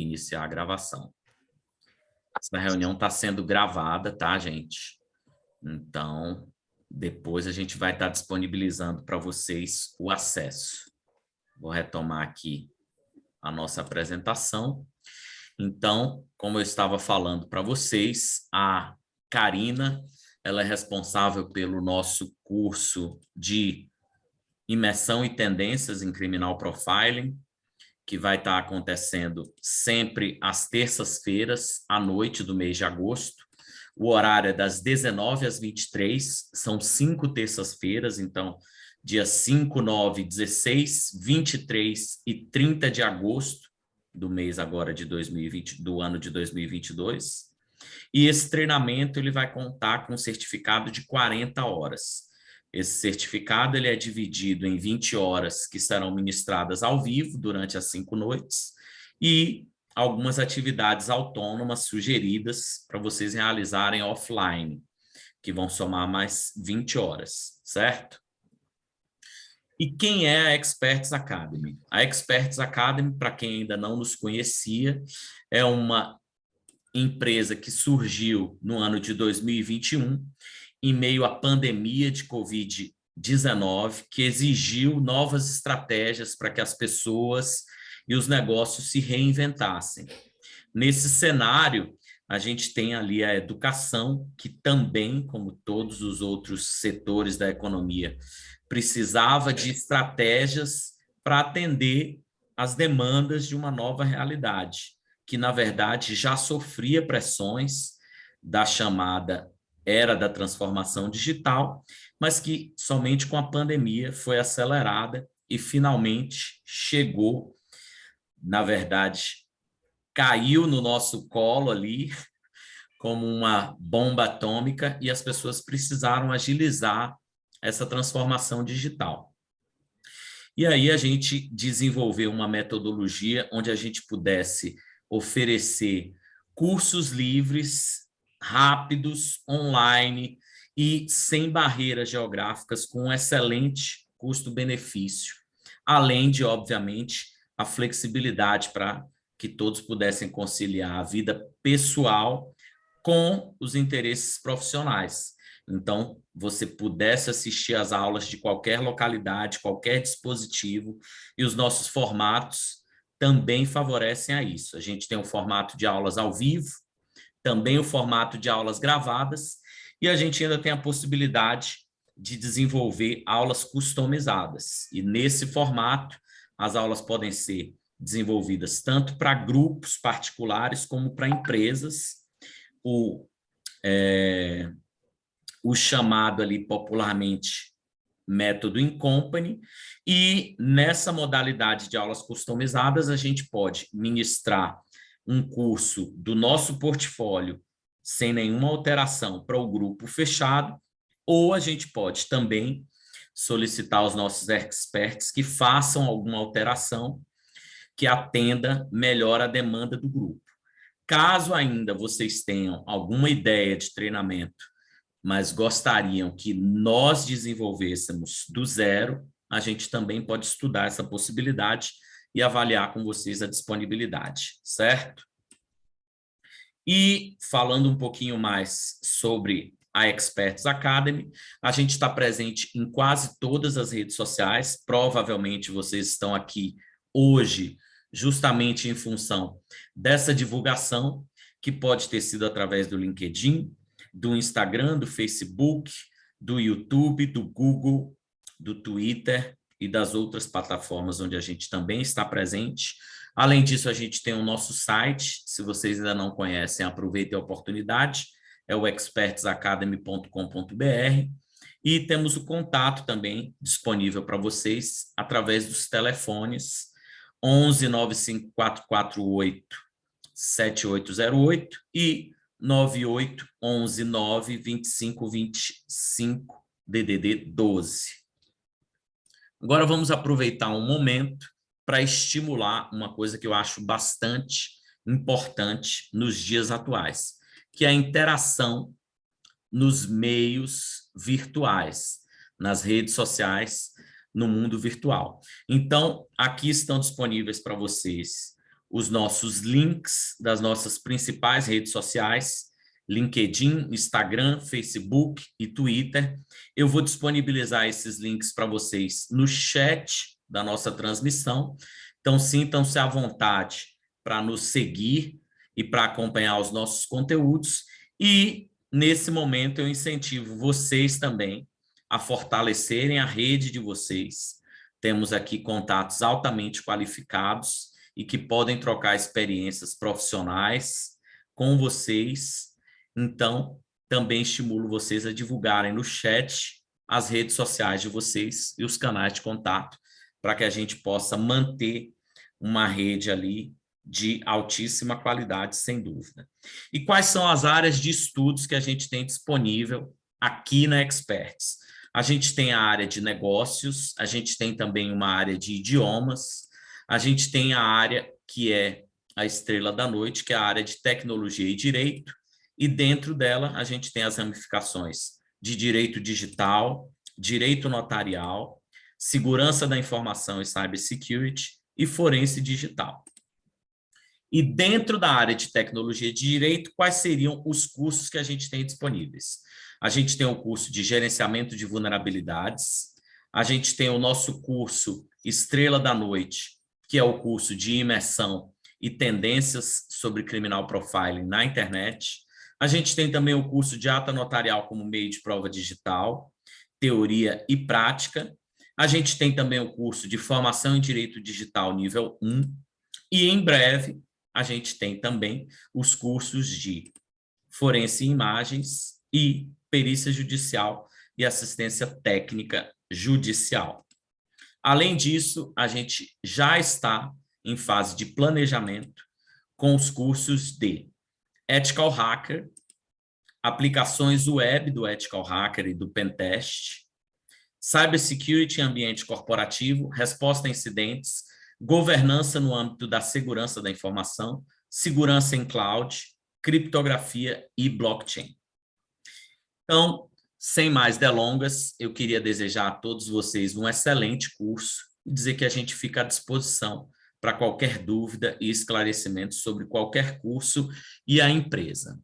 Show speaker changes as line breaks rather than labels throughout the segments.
iniciar a gravação. Essa reunião está sendo gravada, tá, gente? Então, depois a gente vai estar disponibilizando para vocês o acesso. Vou retomar aqui a nossa apresentação. Então, como eu estava falando para vocês, a Karina, ela é responsável pelo nosso curso de imersão e tendências em criminal profiling, que vai estar acontecendo sempre às terças-feiras, à noite do mês de agosto. O horário é das 19 às 23, são 5 terças-feiras, então, dia 5, 9, 16, 23 e 30 de agosto do mês agora de 2020, do ano de 2022. E esse treinamento ele vai contar com um certificado de 40 horas. Esse certificado ele é dividido em 20 horas que serão ministradas ao vivo durante as 5 noites e algumas atividades autônomas sugeridas para vocês realizarem offline, que vão somar mais 20 horas, certo? E quem é a Experts Academy? A Experts Academy, para quem ainda não nos conhecia, é uma empresa que surgiu no ano de 2021, em meio à pandemia de Covid-19, que exigiu novas estratégias para que as pessoas e os negócios se reinventassem. Nesse cenário, a gente tem ali a educação, que também, como todos os outros setores da economia, precisava de estratégias para atender às demandas de uma nova realidade, que, na verdade, já sofria pressões da chamada era da transformação digital, mas que somente com a pandemia foi acelerada e finalmente chegou, na verdade, caiu no nosso colo ali como uma bomba atômica e as pessoas precisaram agilizar essa transformação digital. E aí a gente desenvolveu uma metodologia onde a gente pudesse oferecer cursos livres, rápidos, online e sem barreiras geográficas, com um excelente custo-benefício, além de, obviamente, a flexibilidade para que todos pudessem conciliar a vida pessoal com os interesses profissionais. Então, você pudesse assistir às aulas de qualquer localidade, qualquer dispositivo, e os nossos formatos também favorecem a isso. A gente tem o formato de aulas ao vivo, também o formato de aulas gravadas, e a gente ainda tem a possibilidade de desenvolver aulas customizadas. E nesse formato, as aulas podem ser desenvolvidas tanto para grupos particulares como para empresas. O chamado ali popularmente método in company, e nessa modalidade de aulas customizadas a gente pode ministrar um curso do nosso portfólio sem nenhuma alteração para o grupo fechado, ou a gente pode também solicitar aos nossos experts que façam alguma alteração que atenda melhor a demanda do grupo. Caso ainda vocês tenham alguma ideia de treinamento, mas gostariam que nós desenvolvêssemos do zero, a gente também pode estudar essa possibilidade e avaliar com vocês a disponibilidade, certo? E falando um pouquinho mais sobre a Experts Academy, a gente está presente em quase todas as redes sociais, provavelmente vocês estão aqui hoje justamente em função dessa divulgação, que pode ter sido através do LinkedIn, do Instagram, do Facebook, do YouTube, do Google, do Twitter e das outras plataformas onde a gente também está presente. Além disso, a gente tem o nosso site, se vocês ainda não conhecem, aproveitem a oportunidade, é o expertsacademy.com.br, e temos o contato também disponível para vocês através dos telefones 11 95448 7808 e 98 11 9 25 25 DDD 12. Agora vamos aproveitar um momento para estimular uma coisa que eu acho bastante importante nos dias atuais, que é a interação nos meios virtuais, nas redes sociais, no mundo virtual. Então, aqui estão disponíveis para vocês os nossos links das nossas principais redes sociais, LinkedIn, Instagram, Facebook e Twitter. Eu vou disponibilizar esses links para vocês no chat da nossa transmissão. Então, sintam-se à vontade para nos seguir e para acompanhar os nossos conteúdos. E, nesse momento, eu incentivo vocês também a fortalecerem a rede de vocês. Temos aqui contatos altamente qualificados e que podem trocar experiências profissionais com vocês. Então, também estimulo vocês a divulgarem no chat as redes sociais de vocês e os canais de contato, para que a gente possa manter uma rede ali de altíssima qualidade, sem dúvida. E quais são as áreas de estudos que a gente tem disponível aqui na Experts? A gente tem a área de negócios, a gente tem também uma área de idiomas, a gente tem a área que é a estrela da noite, que é a área de tecnologia e direito, e dentro dela a gente tem as ramificações de direito digital, direito notarial, segurança da informação e cybersecurity e forense digital. E dentro da área de tecnologia e direito, quais seriam os cursos que a gente tem disponíveis? A gente tem o curso de gerenciamento de vulnerabilidades, a gente tem o nosso curso Estrela da Noite, que é o curso de imersão e tendências sobre criminal profiling na internet. A gente tem também o curso de ata notarial como meio de prova digital, teoria e prática. A gente tem também o curso de formação em direito digital nível 1. E em breve a gente tem também os cursos de forense em imagens e perícia judicial e assistência técnica judicial. Além disso, a gente já está em fase de planejamento com os cursos de Ethical Hacker, aplicações web do Ethical Hacker e do Pentest, Cybersecurity em ambiente corporativo, resposta a incidentes, governança no âmbito da segurança da informação, segurança em cloud, criptografia e blockchain. Então, sem mais delongas, eu queria desejar a todos vocês um excelente curso e dizer que a gente fica à disposição para qualquer dúvida e esclarecimento sobre qualquer curso e a empresa.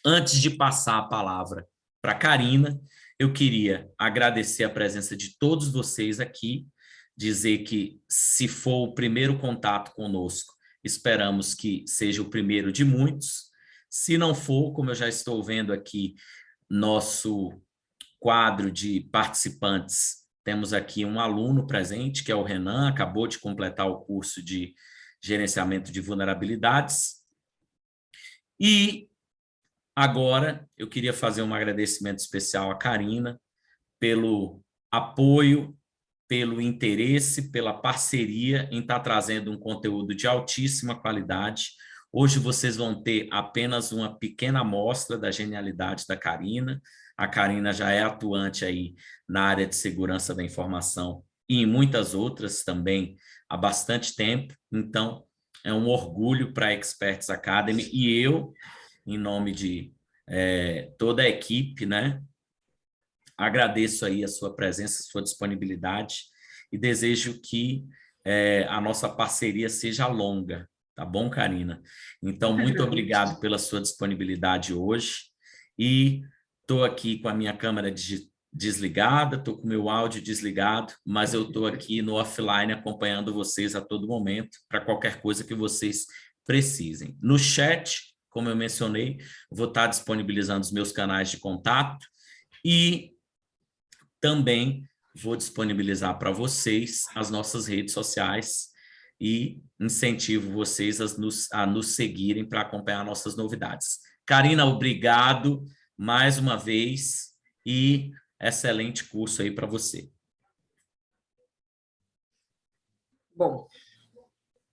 Antes de passar a palavra para a Karina, eu queria agradecer a presença de todos vocês aqui, dizer que, se for o primeiro contato conosco, esperamos que seja o primeiro de muitos. Se não for, como eu já estou vendo aqui, nosso quadro de participantes, temos aqui um aluno presente, que é o Renan, acabou de completar o curso de gerenciamento de vulnerabilidades. E agora eu queria fazer um agradecimento especial à Karina pelo apoio, pelo interesse, pela parceria em estar trazendo um conteúdo de altíssima qualidade. Hoje vocês vão ter apenas uma pequena amostra da genialidade da Karina. A Karina já é atuante aí na área de segurança da informação e em muitas outras também há bastante tempo. Então, é um orgulho para a Experts Academy e eu, em nome de toda a equipe, né, agradeço aí a sua presença, a sua disponibilidade e desejo que a nossa parceria seja longa, tá bom, Karina? Então, muito obrigado pela sua disponibilidade hoje e estou aqui com a minha câmera desligada, estou com o meu áudio desligado, mas eu estou aqui no offline acompanhando vocês a todo momento para qualquer coisa que vocês precisem. No chat, como eu mencionei, vou estar disponibilizando os meus canais de contato e também vou disponibilizar para vocês as nossas redes sociais e incentivo vocês a nos seguirem para acompanhar nossas novidades. Karina, obrigado mais uma vez e excelente curso aí para você.
Bom,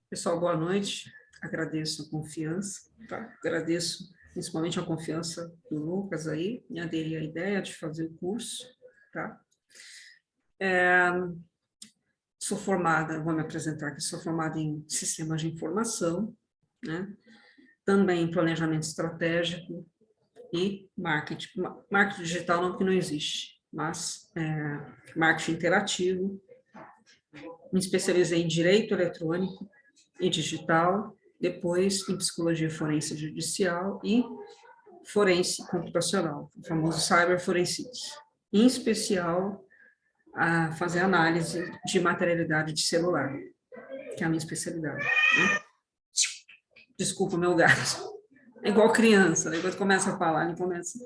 pessoal, boa noite. Agradeço a confiança, tá? Agradeço principalmente a confiança do Lucas aí, em aderir à ideia de fazer o curso, tá? Sou formada, vou me apresentar aqui, sou formada em sistemas de informação, né? Também em planejamento estratégico e marketing. Marketing digital não, que não existe, mas marketing interativo. Me especializei em direito eletrônico e digital, depois em psicologia forense judicial e forense computacional, o famoso cyberforensics. Em especial, a fazer análise de materialidade de celular, que é a minha especialidade. Né? Desculpa, meu gato. É igual criança, depois começa a falar, ele começa...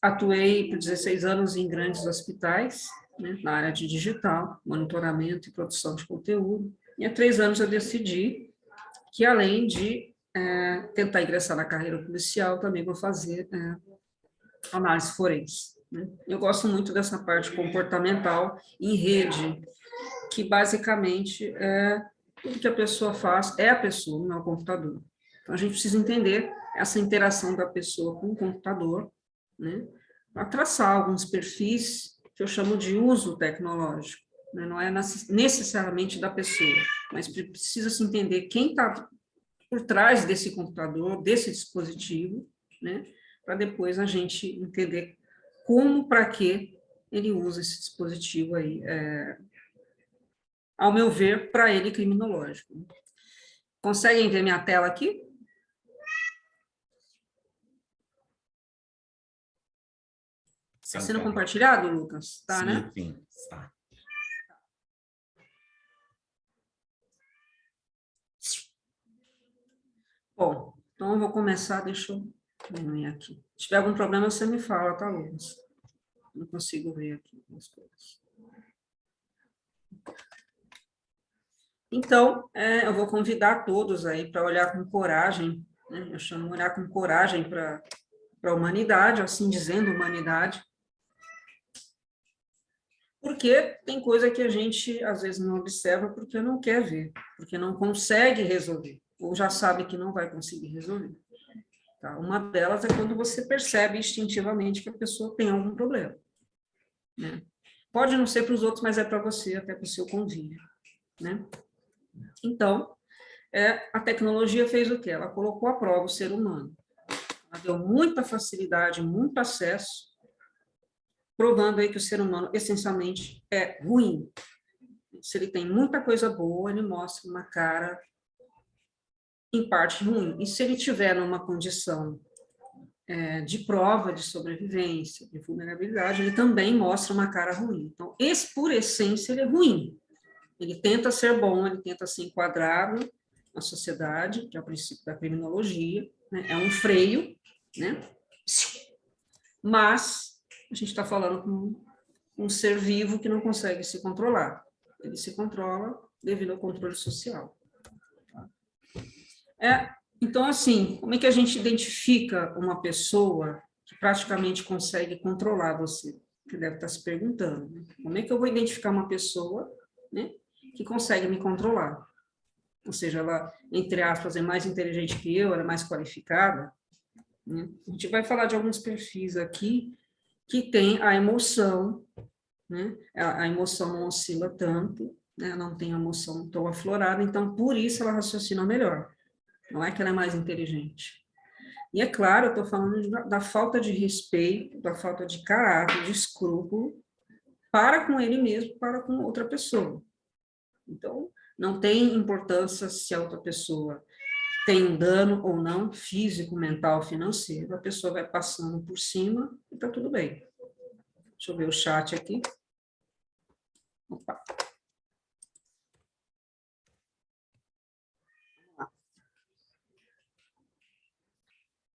Atuei por 16 anos em grandes hospitais, né, na área de digital, monitoramento e produção de conteúdo, e há 3 anos eu decidi que, além de tentar ingressar na carreira policial, também vou fazer análise forense. Né? Eu gosto muito dessa parte comportamental em rede, que basicamente tudo que a pessoa faz é a pessoa, não é o computador. Então, a gente precisa entender essa interação da pessoa com o computador, né, para traçar alguns perfis que eu chamo de uso tecnológico. Né? Não é necessariamente da pessoa, mas precisa se entender quem está por trás desse computador, desse dispositivo, né, para depois a gente entender como, para que ele usa esse dispositivo aí, ao meu ver, para ele criminológico. Conseguem ver minha tela aqui? Está sendo compartilhado, Lucas? Tá,
sim,
né?
Sim, está.
Bom, então eu vou começar, deixa eu diminuir aqui. Se tiver algum problema, você me fala, tá, Lucas? Não consigo ver aqui as coisas. Então, eu vou convidar todos aí para olhar com coragem, né? Eu chamo olhar com coragem para a humanidade, assim dizendo, humanidade, porque tem coisa que a gente, às vezes, não observa porque não quer ver, porque não consegue resolver, ou já sabe que não vai conseguir resolver. Tá? Uma delas é quando você percebe instintivamente que a pessoa tem algum problema. Né? Pode não ser para os outros, mas é para você, até para o seu convívio. Né? Então, a tecnologia fez o quê? Ela colocou à prova o ser humano. Ela deu muita facilidade, muito acesso, provando aí que o ser humano, essencialmente, é ruim. Se ele tem muita coisa boa, ele mostra uma cara, em parte, ruim. E se ele tiver numa condição de prova de sobrevivência, de vulnerabilidade, ele também mostra uma cara ruim. Então, por essência, ele é ruim. Ele tenta ser bom, ele tenta ser enquadrado na sociedade, que é o princípio da criminologia, né? É um freio, né? Mas a gente está falando com um ser vivo que não consegue se controlar. Ele se controla devido ao controle social. Então, assim, como é que a gente identifica uma pessoa que praticamente consegue controlar você? Você deve estar se perguntando. Né? Como é que eu vou identificar uma pessoa, né, que consegue me controlar? Ou seja, ela, entre aspas, é mais inteligente que eu, ela é mais qualificada. Né? A gente vai falar de alguns perfis aqui que tem a emoção, né? A emoção não oscila tanto, né? Não tem a emoção tão aflorada, então, por isso, ela raciocina melhor. Não é que ela é mais inteligente. E é claro, eu estou falando da falta de respeito, da falta de caráter, de escrúpulo, para com ele mesmo, para com outra pessoa. Então, não tem importância se a outra pessoa tem um dano ou não, físico, mental, financeiro, a pessoa vai passando por cima e está tudo bem. Deixa eu ver o chat aqui. Opa.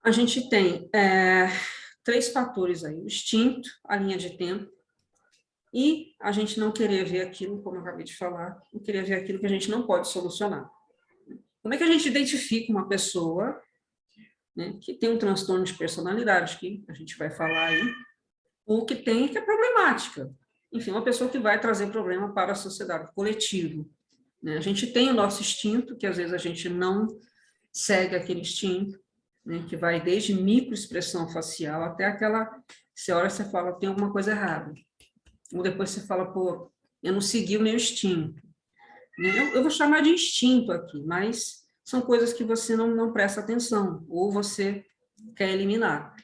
A gente tem 3 fatores aí, o instinto, a linha de tempo, e a gente não querer ver aquilo, como eu acabei de falar, não querer ver aquilo que a gente não pode solucionar. Como é que a gente identifica uma pessoa, né, que tem um transtorno de personalidade, que a gente vai falar aí, ou que é problemática? Enfim, uma pessoa que vai trazer problema para a sociedade, coletivo. Né? A gente tem o nosso instinto, que às vezes a gente não segue aquele instinto, né, que vai desde microexpressão facial até aquela, você olha e você fala, tem alguma coisa errada. Ou depois você fala, pô, eu não segui o meu instinto. Eu vou chamar de instinto aqui, mas são coisas que você não presta atenção, ou você quer eliminar.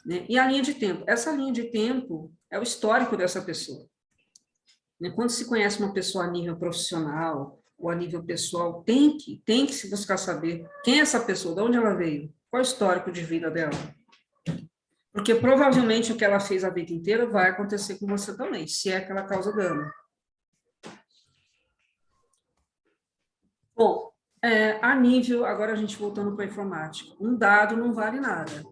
Né? E a linha de tempo? Essa linha de tempo é o histórico dessa pessoa. Quando se conhece uma pessoa a nível profissional, ou a nível pessoal, tem que se buscar saber quem é essa pessoa, de onde ela veio, qual é o histórico de vida dela. Porque provavelmente o que ela fez a vida inteira vai acontecer com você também, se é que ela causa dano. Bom, a nível, agora a gente voltando para a informática, um dado não vale nada.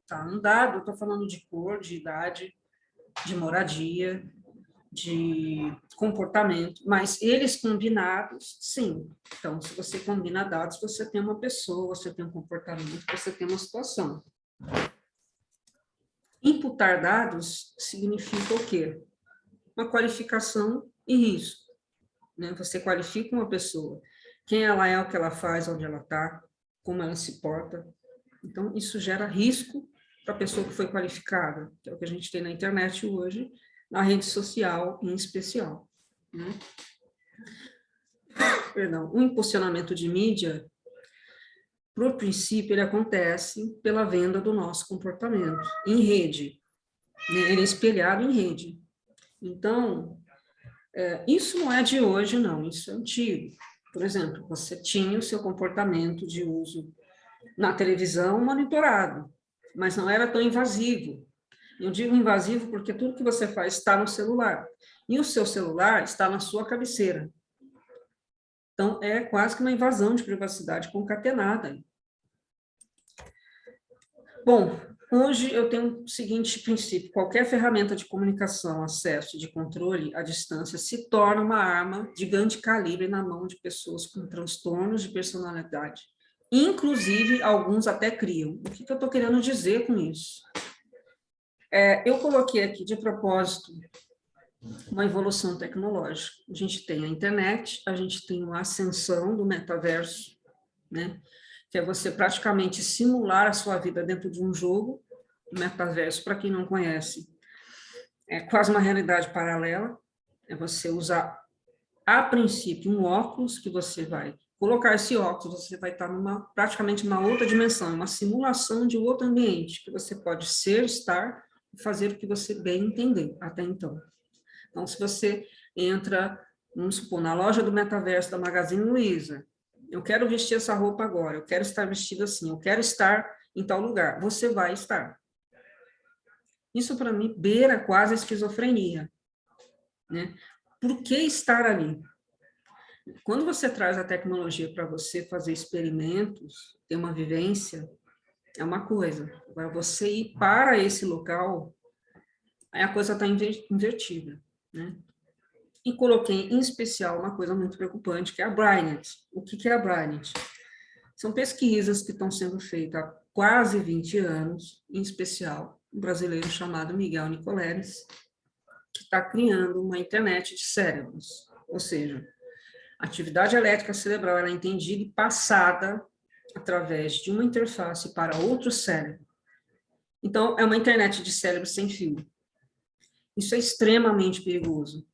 Tá? Um dado, estou falando de cor, de idade, de moradia, de comportamento, mas eles combinados, sim. Então, se você combina dados, você tem uma pessoa, você tem um comportamento, você tem uma situação. Imputar dados significa o quê? Uma qualificação e risco. Né? Você qualifica uma pessoa, quem ela é, o que ela faz, onde ela está, como ela se porta. Então, isso gera risco para a pessoa que foi qualificada, que é o que a gente tem na internet hoje, na rede social em especial. Né? Perdão, o impulsionamento de mídia, por princípio, ele acontece pela venda do nosso comportamento em rede. Né? Ele é espelhado em rede. Então, isso não é de hoje, não, isso é antigo. Por exemplo, você tinha o seu comportamento de uso na televisão monitorado, mas não era tão invasivo. Eu digo invasivo porque tudo que você faz está no celular, e o seu celular está na sua cabeceira. Então, é quase que uma invasão de privacidade concatenada. Bom, hoje eu tenho o seguinte princípio: qualquer ferramenta de comunicação, acesso, de controle à distância se torna uma arma de grande calibre na mão de pessoas com transtornos de personalidade. Inclusive, alguns até criam. O que eu estou querendo dizer com isso? Eu coloquei aqui de propósito uma evolução tecnológica. A gente tem a internet, a gente tem a ascensão do metaverso, né? Que é você praticamente simular a sua vida dentro de um jogo. O metaverso, para quem não conhece, é quase uma realidade paralela. É você usar, a princípio, um óculos que você vai colocar esse óculos, você vai estar praticamente uma outra dimensão, uma simulação de outro ambiente, que você pode ser, estar e fazer o que você bem entender até então. Então, se você entra, vamos supor, na loja do metaverso da Magazine Luiza, eu quero vestir essa roupa agora, eu quero estar vestido assim, eu quero estar em tal lugar, você vai estar. Isso, para mim, beira quase a esquizofrenia. Né? Por que estar ali? Quando você traz a tecnologia para você fazer experimentos, ter uma vivência, é uma coisa. Agora, você ir para esse local, aí a coisa está invertida. Né? E coloquei, em especial, uma coisa muito preocupante, que é a Brainerd. O que é a Brainerd? São pesquisas que estão sendo feitas há quase 20 anos, em especial um brasileiro chamado Miguel Nicoleles, que está criando uma internet de cérebros. Ou seja, a atividade elétrica cerebral ela é entendida e passada através de uma interface para outro cérebro. Então, é uma internet de cérebro sem fio. Isso é extremamente perigoso.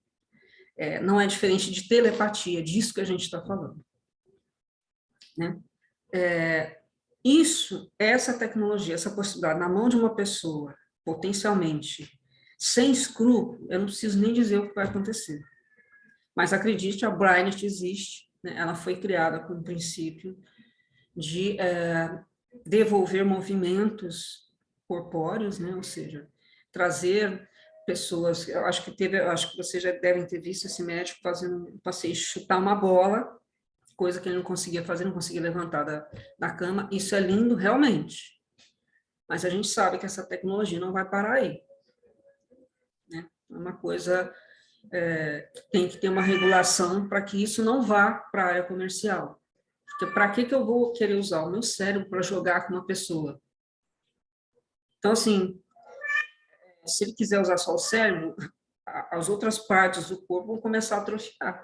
Não é diferente de telepatia, disso que a gente está falando. Né? Essa tecnologia, essa possibilidade na mão de uma pessoa, potencialmente, sem escrúpulo, eu não preciso nem dizer o que vai acontecer. Mas acredite, a Brainerd existe, né? Ela foi criada com o princípio de devolver movimentos corpóreos, né? Ou seja, trazer pessoas, eu acho que vocês já devem ter visto esse médico fazendo um passeio, chutar uma bola, coisa que ele não conseguia fazer, não conseguia levantar da cama. Isso é lindo, realmente. Mas a gente sabe que essa tecnologia não vai parar aí. Né? É uma coisa que tem que ter uma regulação para que isso não vá para a área comercial. Porque para que eu vou querer usar o meu cérebro para jogar com uma pessoa? Então, assim, se ele quiser usar só o cérebro, as outras partes do corpo vão começar a atrofiar.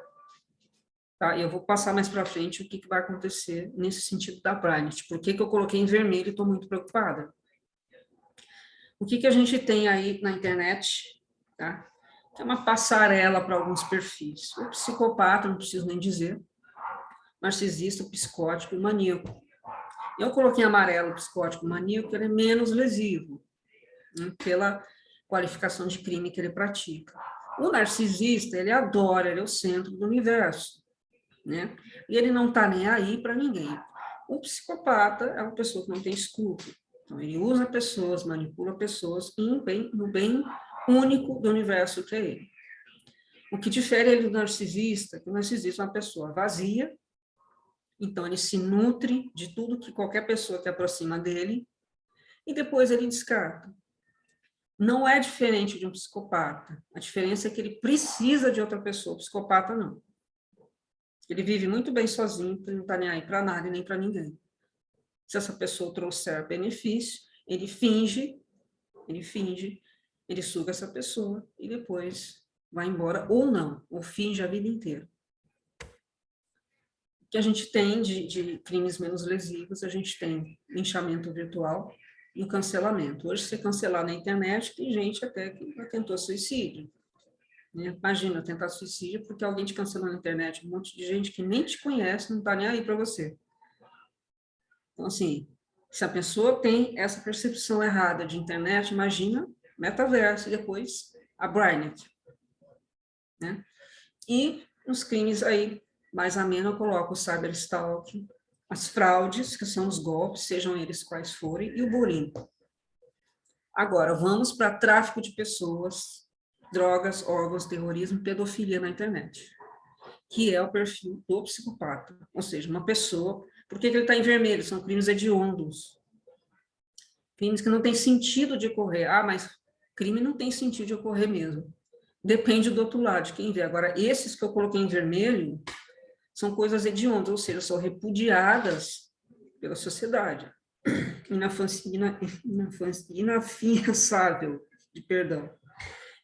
Tá? E eu vou passar mais para frente o que vai acontecer nesse sentido da Brainerd. Por que eu coloquei em vermelho e estou muito preocupada? O que a gente tem aí na internet? Tá? Que é uma passarela para alguns perfis. O psicopata, não preciso nem dizer, narcisista, psicótico e maníaco. Eu coloquei em amarelo psicótico maníaco, ele é menos lesivo, né, pela qualificação de crime que ele pratica. O narcisista, ele adora, ele é o centro do universo. né? E ele não está nem aí para ninguém. O psicopata é uma pessoa que não tem escrúpulo. Então, ele usa pessoas, manipula pessoas no bem único do universo que é ele. O que difere ele do narcisista, que o narcisista é uma pessoa vazia, então ele se nutre de tudo que qualquer pessoa que aproxima dele, e depois ele descarta. Não é diferente de um psicopata. A diferença é que ele precisa de outra pessoa. O psicopata não. Ele vive muito bem sozinho, não está nem aí para nada e nem para ninguém. Se essa pessoa trouxer benefício, ele finge, ele suga essa pessoa e depois vai embora, ou não, ou finge a vida inteira. O que a gente tem de crimes menos lesivos, a gente tem linchamento virtual e o cancelamento. Hoje, se cancelar na internet, tem gente até que tentou suicídio. Né? Imagina, tentar suicídio porque alguém te cancelou na internet, um monte de gente que nem te conhece, não está nem aí para você. Então, assim, se a pessoa tem essa percepção errada de internet, imagina metaverso e depois a Brainet. Né? E nos crimes aí, mais ameno, eu coloco o cyberstalking, as fraudes, que são os golpes, sejam eles quais forem, e o bullying. Agora, vamos para tráfico de pessoas, drogas, órgãos, terrorismo, pedofilia na internet, que é o perfil do psicopata, ou seja, uma pessoa. Por que ele está em vermelho? São crimes hediondos, crimes que não têm sentido de ocorrer. Ah, mas crime não tem sentido de ocorrer mesmo. Depende do outro lado, de quem vê. Agora, esses que eu coloquei em vermelho são coisas hediondas, ou seja, são repudiadas pela sociedade. Inafiançável, de perdão.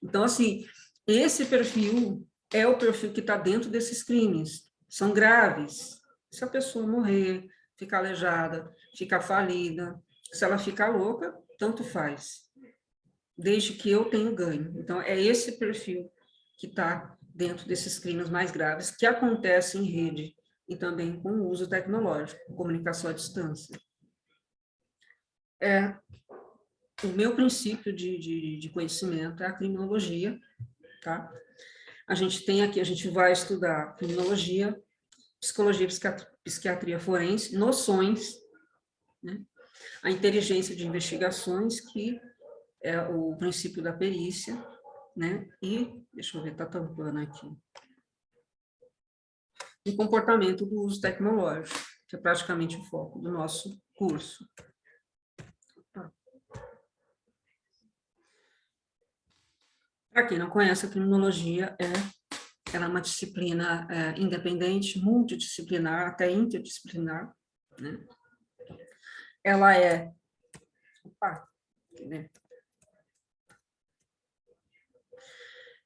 Então, assim, esse perfil é o perfil que está dentro desses crimes. São graves. Se a pessoa morrer, ficar aleijada, ficar falida, se ela ficar louca, tanto faz. Desde que eu tenho ganho. Então, é esse perfil que está dentro desses crimes mais graves, que acontecem em rede e também com o uso tecnológico, comunicação à distância. O meu princípio de conhecimento é a criminologia, tá? A gente tem aqui, a gente vai estudar criminologia, psicologia, psiquiatria forense, noções, né? A inteligência de investigações, que é o princípio da perícia, né? E, deixa eu ver, tá tampando aqui. E comportamento do uso tecnológico, que é praticamente o foco do nosso curso. Para quem não conhece, a criminologia ela é uma disciplina independente, multidisciplinar, até interdisciplinar, né? Ela é... Opa, né?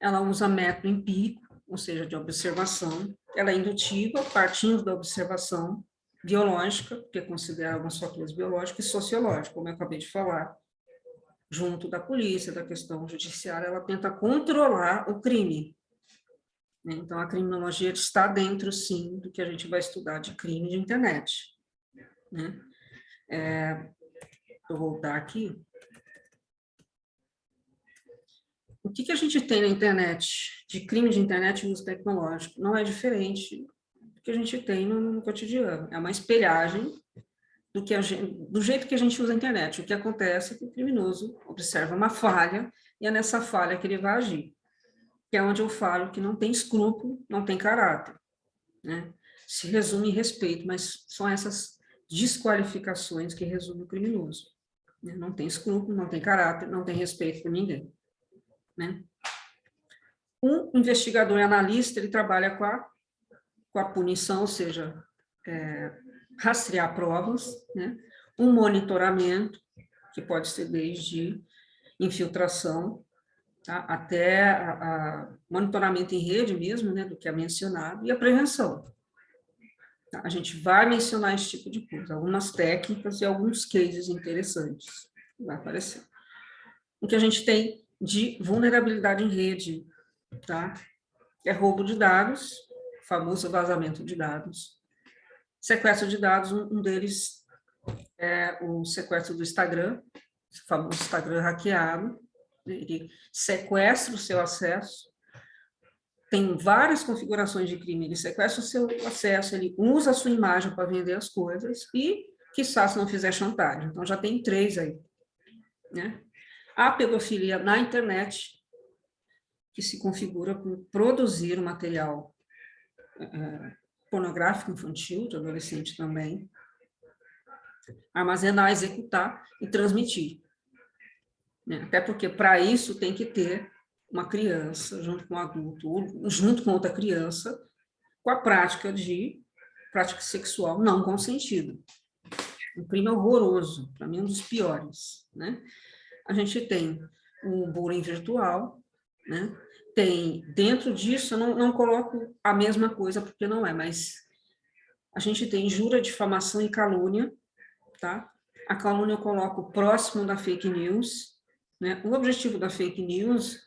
Ela usa método empírico, ou seja, de observação. Ela é indutiva, partindo da observação biológica, que considera alguns fatores biológicos, e sociológica, como eu acabei de falar, junto da polícia, da questão judiciária, ela tenta controlar o crime. Então, a criminologia está dentro, sim, do que a gente vai estudar de crime de internet. Né? Vou voltar aqui. O que a gente tem na internet, de crime de internet e uso tecnológico? Não é diferente do que a gente tem no cotidiano. É uma espelhagem do jeito que a gente usa a internet. O que acontece é que o criminoso observa uma falha e é nessa falha que ele vai agir. Que é onde eu falo que não tem escrúpulo, não tem caráter. Né? Se resume em respeito, mas são essas desqualificações que resume o criminoso. Né? Não tem escrúpulo, não tem caráter, não tem respeito por ninguém. Né? Um investigador e analista, ele trabalha com a punição, ou seja, rastrear provas, né? Um monitoramento, que pode ser desde infiltração, tá? Até a monitoramento em rede mesmo, né, do que é mencionado, e a prevenção. Tá? A gente vai mencionar esse tipo de coisa, algumas técnicas e alguns cases interessantes, vai aparecer. O que a gente tem de vulnerabilidade em rede, tá? É roubo de dados, famoso vazamento de dados, sequestro de dados, um deles é o sequestro do Instagram, o famoso Instagram hackeado, ele sequestra o seu acesso, tem várias configurações de crime, ele sequestra o seu acesso, ele usa a sua imagem para vender as coisas e, quiçá, se não fizer chantagem. Então, já tem 3 aí, né? A pedofilia na internet, que se configura por produzir um material pornográfico infantil, de adolescente também, armazenar, executar e transmitir. Né? Até porque, para isso, tem que ter uma criança junto com um adulto, ou junto com outra criança, com a prática sexual não consentida. Um crime horroroso, para mim, um dos piores. Né? A gente tem o bullying virtual, né? Tem, dentro disso, eu não coloco a mesma coisa, porque não é, mas a gente tem injúria, difamação e calúnia, tá? A calúnia eu coloco próximo da fake news, né? O objetivo da fake news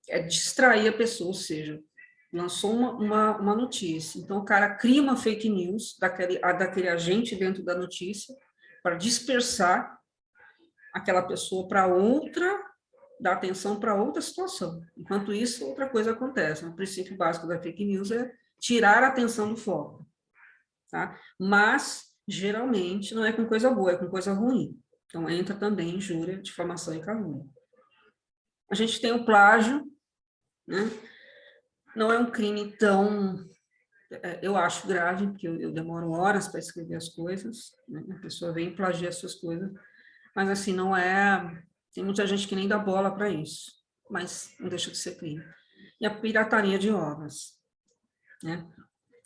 é distrair a pessoa, ou seja, lançou uma notícia, então o cara cria uma fake news daquele agente dentro da notícia para dispersar aquela pessoa para outra, dar atenção para outra situação. Enquanto isso, outra coisa acontece. O princípio básico da fake news é tirar a atenção do foco. Tá? Mas, geralmente, não é com coisa boa, é com coisa ruim. Então, entra também injúria, difamação e calúnia. A gente tem o plágio, né? Não é um crime tão... Eu acho grave, porque eu demoro horas para escrever as coisas, né? A pessoa vem e plagia as suas coisas, mas, assim, não é... Tem muita gente que nem dá bola para isso, mas não deixa de ser crime. E a pirataria de obras, né?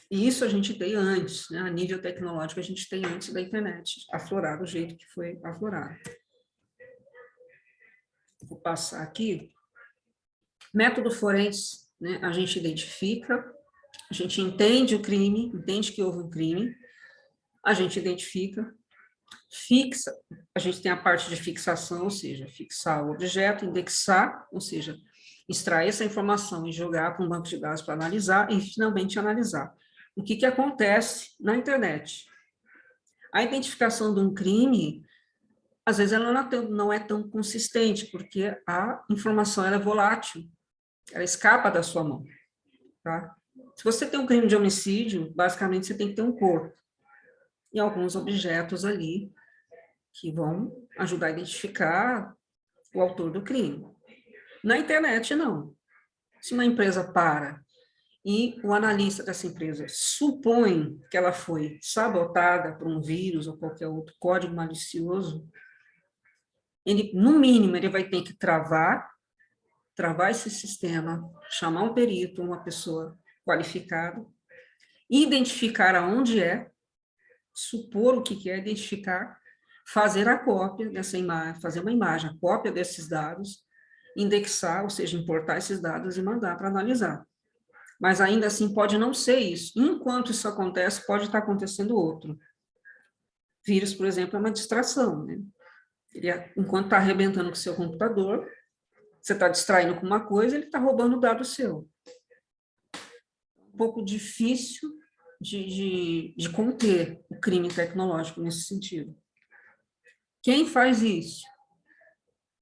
E isso a gente tem antes, né? A nível tecnológico, a gente tem antes da internet aflorar do jeito que foi aflorado. Vou passar aqui. Método forense, né? A gente identifica, a gente entende o crime, entende que houve um crime, a gente identifica, fixa, a gente tem a parte de fixação, ou seja, fixar o objeto, indexar, ou seja, extrair essa informação e jogar para um banco de dados para analisar e, finalmente, analisar. O que acontece na internet? A identificação de um crime, às vezes, ela não é tão consistente, porque a informação ela é volátil, ela escapa da sua mão. Tá? Se você tem um crime de homicídio, basicamente, você tem que ter um corpo e alguns objetos ali que vão ajudar a identificar o autor do crime. Na internet, não. Se uma empresa para e o analista dessa empresa supõe que ela foi sabotada por um vírus ou qualquer outro código malicioso, ele, no mínimo, ele vai ter que travar esse sistema, chamar um perito, uma pessoa qualificada, identificar aonde é, supor o que é, identificar, fazer a cópia dessa imagem, fazer uma imagem, a cópia desses dados, indexar, ou seja, importar esses dados e mandar para analisar. Mas ainda assim pode não ser isso. Enquanto isso acontece, pode estar acontecendo outro. Vírus, por exemplo, é uma distração, né? Enquanto está arrebentando com o seu computador, você está distraindo com uma coisa, ele está roubando o dado seu. Um pouco difícil de conter o crime tecnológico nesse sentido. Quem faz isso?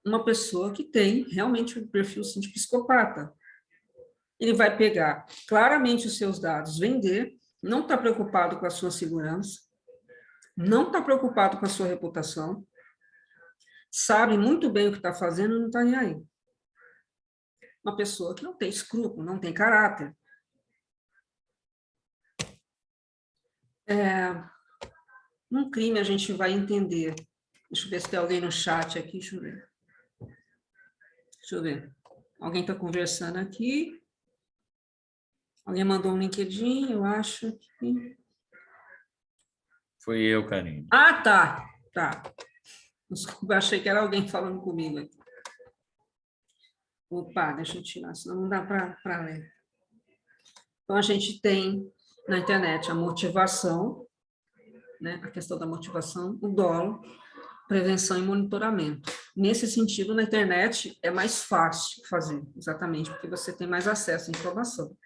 Uma pessoa que tem realmente um perfil assim, de psicopata. Ele vai pegar claramente os seus dados, vender, não está preocupado com a sua segurança, não está preocupado com a sua reputação, sabe muito bem o que está fazendo e não está nem aí. Uma pessoa que não tem escrúpulo, não tem caráter. Num crime a gente vai entender. Deixa eu ver se tem alguém no chat aqui, deixa eu ver. Deixa eu ver. Alguém está conversando aqui. Alguém mandou um LinkedIn, eu acho que...
Foi eu, Karine.
Ah, tá. Tá. Desculpa, achei que era alguém falando comigo aqui. Opa, deixa eu tirar, senão não dá para ler. Então, a gente tem na internet a motivação, né, a questão da motivação, o dolo, prevenção e monitoramento. Nesse sentido, na internet é mais fácil fazer, exatamente, porque você tem mais acesso à informação.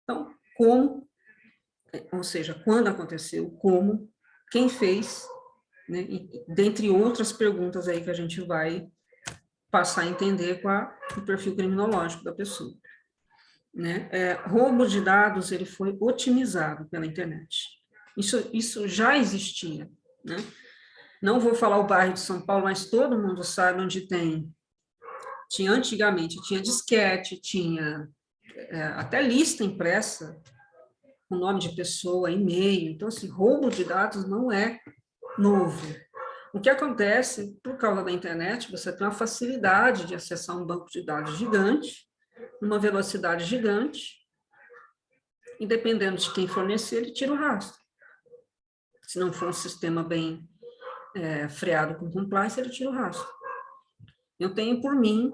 Então, como, ou seja, quando aconteceu, como, quem fez, né, e, dentre outras perguntas aí que a gente vai passar a entender com o perfil criminológico da pessoa. né? Roubo de dados, ele foi otimizado pela internet. Isso já existia, né? Não vou falar o bairro de São Paulo, mas todo mundo sabe onde tinha antigamente, tinha disquete, tinha até lista impressa, com nome de pessoa, e-mail. Então, assim, roubo de dados não é novo. O que acontece, por causa da internet, você tem uma facilidade de acessar um banco de dados gigante, numa velocidade gigante, e dependendo de quem fornecer, ele tira o rastro. Se não for um sistema bem freado com compliance, ele tira o rastro. Eu tenho por mim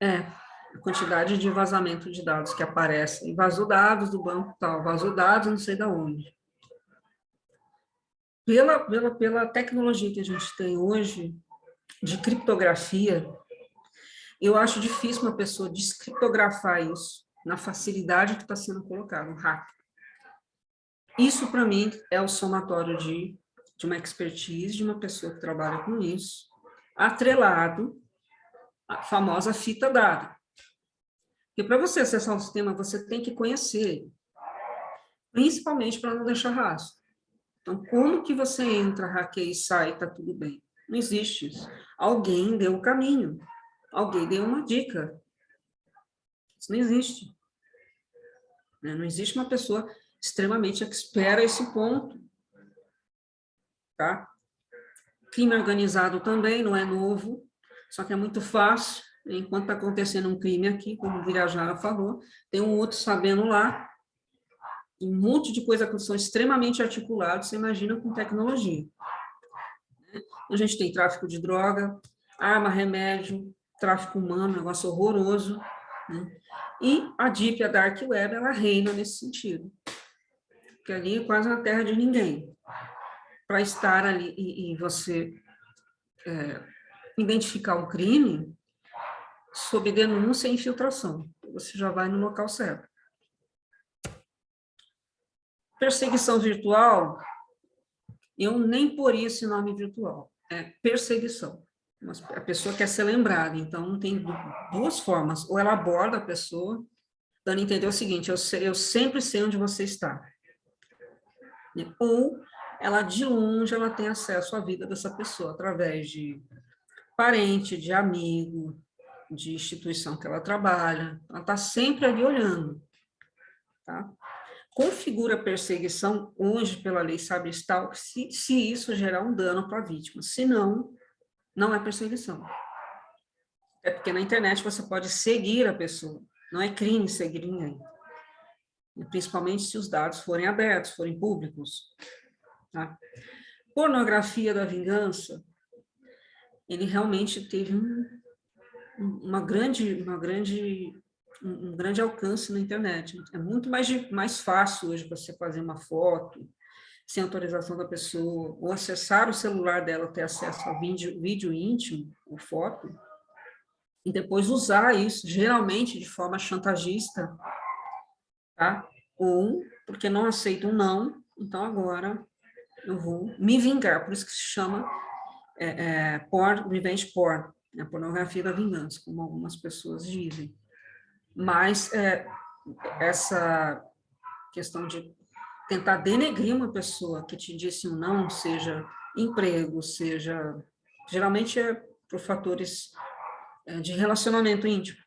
a quantidade de vazamento de dados que aparecem. Vazou dados do banco tal, vazou dados não sei de onde. Pela tecnologia que a gente tem hoje, de criptografia, eu acho difícil uma pessoa descriptografar isso na facilidade que está sendo colocado, o hack. Isso, para mim, é o somatório de uma expertise, de uma pessoa que trabalha com isso, atrelado à famosa fita dada. Porque para você acessar um sistema, você tem que conhecer, principalmente para não deixar rastro. Então, como que você entra, hackeia e sai, está tudo bem? Não existe isso. Alguém deu o caminho, alguém deu uma dica. Isso não existe. Não existe uma pessoa extremamente expert a esse ponto. Tá? Crime organizado também não é novo, só que é muito fácil. Enquanto está acontecendo um crime aqui, como o Virajara falou, tem um outro sabendo lá, e um monte de coisa que são extremamente articulados, você imagina com tecnologia. A gente tem tráfico de droga, arma, remédio, tráfico humano, negócio horroroso, né? E a Deep, a Dark Web, ela reina nesse sentido. Porque ali é quase uma terra de ninguém. Para estar ali e você identificar um crime, sob denúncia e infiltração. Você já vai no local certo. Perseguição virtual, eu nem poria esse nome virtual. É perseguição. A pessoa quer ser lembrada, então tem duas formas. Ou ela aborda a pessoa, dando a entender o seguinte, eu sempre sei onde você está. Ou ela, de longe, ela tem acesso à vida dessa pessoa, através de parente, de amigo, de instituição que ela trabalha. Ela está sempre ali olhando. Tá? Configura a perseguição hoje pela lei Sabrestal se isso gerar um dano para a vítima. Se não, não é perseguição. É porque na internet você pode seguir a pessoa. Não é crime seguir ninguém. Principalmente se os dados forem abertos, forem públicos. Tá? Pornografia da vingança, ele realmente teve um grande alcance na internet. É muito mais fácil hoje você fazer uma foto sem autorização da pessoa, ou acessar o celular dela, ter acesso a vídeo íntimo, ou foto, e depois usar isso, geralmente de forma chantagista, tá? Ou porque não aceito um não, então agora eu vou me vingar, por isso que se chama revenge porn, a pornografia da vingança, como algumas pessoas dizem. Mas essa questão de tentar denegrir uma pessoa que te disse um não, seja emprego, seja... Geralmente é por fatores de relacionamento íntimo,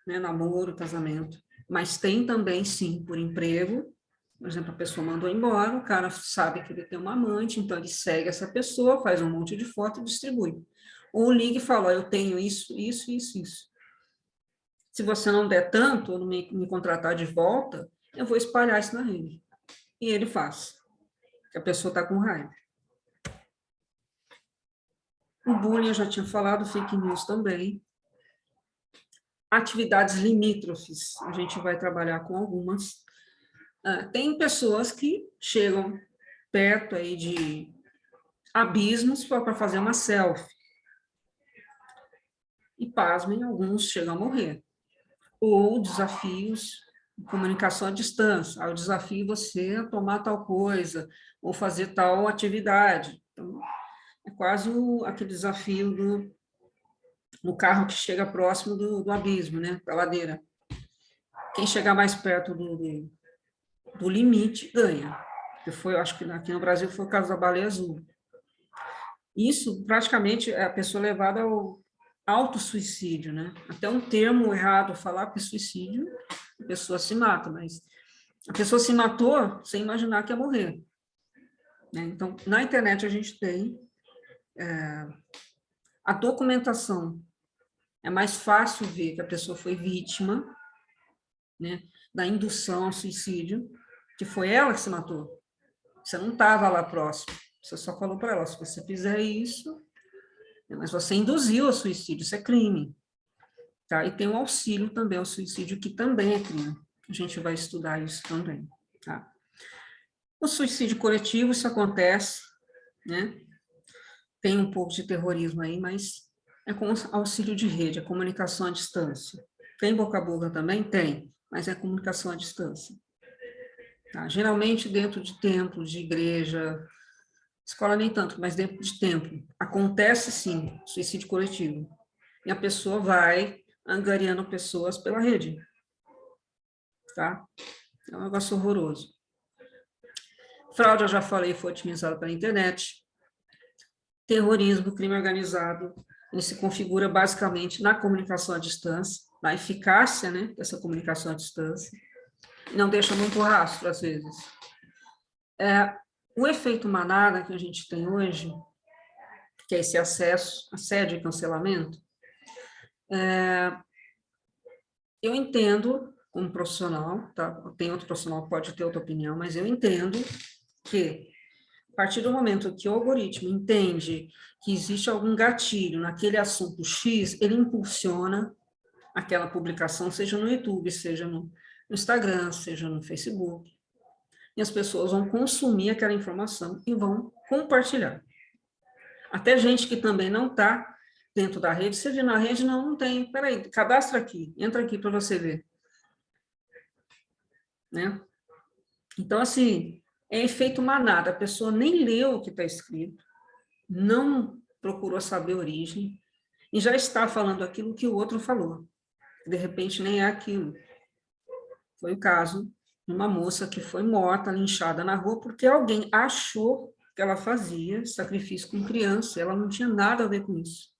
né? Namoro, casamento. Mas tem também, sim, por emprego. Por exemplo, a pessoa mandou embora, o cara sabe que ele tem uma amante, então ele segue essa pessoa, faz um monte de foto e distribui. Ou liga e fala, eu tenho isso, isso, isso, isso. Se você não der tanto, ou não me contratar de volta, eu vou espalhar isso na rede. E ele faz. A pessoa está com raiva. O bullying, eu já tinha falado, fake news também. Atividades limítrofes, a gente vai trabalhar com algumas. Tem pessoas que chegam perto aí de abismos para fazer uma selfie. E, pasmem, alguns chegam a morrer. Ou desafios de comunicação à distância. Eu desafio você a tomar tal coisa, ou fazer tal atividade. Então, é quase aquele desafio no carro que chega próximo do abismo, né, da ladeira. Quem chegar mais perto do limite ganha. Que foi, eu acho que aqui no Brasil foi o caso da baleia azul. Isso, praticamente, é a pessoa levada ao autossuicídio, né? Até um termo errado falar que suicídio, a pessoa se mata, mas a pessoa se matou sem imaginar que ia morrer. Né? Então, na internet a gente tem a documentação. É mais fácil ver que a pessoa foi vítima, né, da indução ao suicídio, que foi ela que se matou. Você não estava lá próximo. Você só falou para ela, se você fizer isso, mas você induziu ao suicídio, isso é crime. Tá? E tem o auxílio também ao suicídio, que também é crime. A gente vai estudar isso também. Tá? O suicídio coletivo, isso acontece, né? Tem um pouco de terrorismo aí, mas é com auxílio de rede, é comunicação à distância. Tem boca a boca também? Tem, mas é comunicação à distância. Tá? Geralmente dentro de templo, de igreja, escola nem tanto, mas dentro de templo, acontece sim suicídio coletivo. E a pessoa vai angariando pessoas pela rede. Tá? É um negócio horroroso. Fraude, eu já falei, foi otimizado pela internet. Terrorismo, crime organizado, ele se configura basicamente na comunicação à distância, na eficácia, né, dessa comunicação à distância, e não deixa muito rastro, às vezes. O efeito manada que a gente tem hoje, que é esse acesso, assédio e cancelamento, eu entendo, como profissional, tá? Tem outro profissional que pode ter outra opinião, mas eu entendo que, a partir do momento que o algoritmo entende que existe algum gatilho naquele assunto X, ele impulsiona aquela publicação, seja no YouTube, seja no Instagram, seja no Facebook, e as pessoas vão consumir aquela informação e vão compartilhar. Até gente que também não está dentro da rede, se vir na rede, não tem, peraí, cadastra aqui, entra aqui para você ver. Né? Então, assim, é efeito manada, a pessoa nem leu o que está escrito, não procurou saber a origem, e já está falando aquilo que o outro falou. De repente, nem é aquilo. Foi o caso de uma moça que foi morta, linchada na rua, porque alguém achou que ela fazia sacrifício com criança, ela não tinha nada a ver com isso.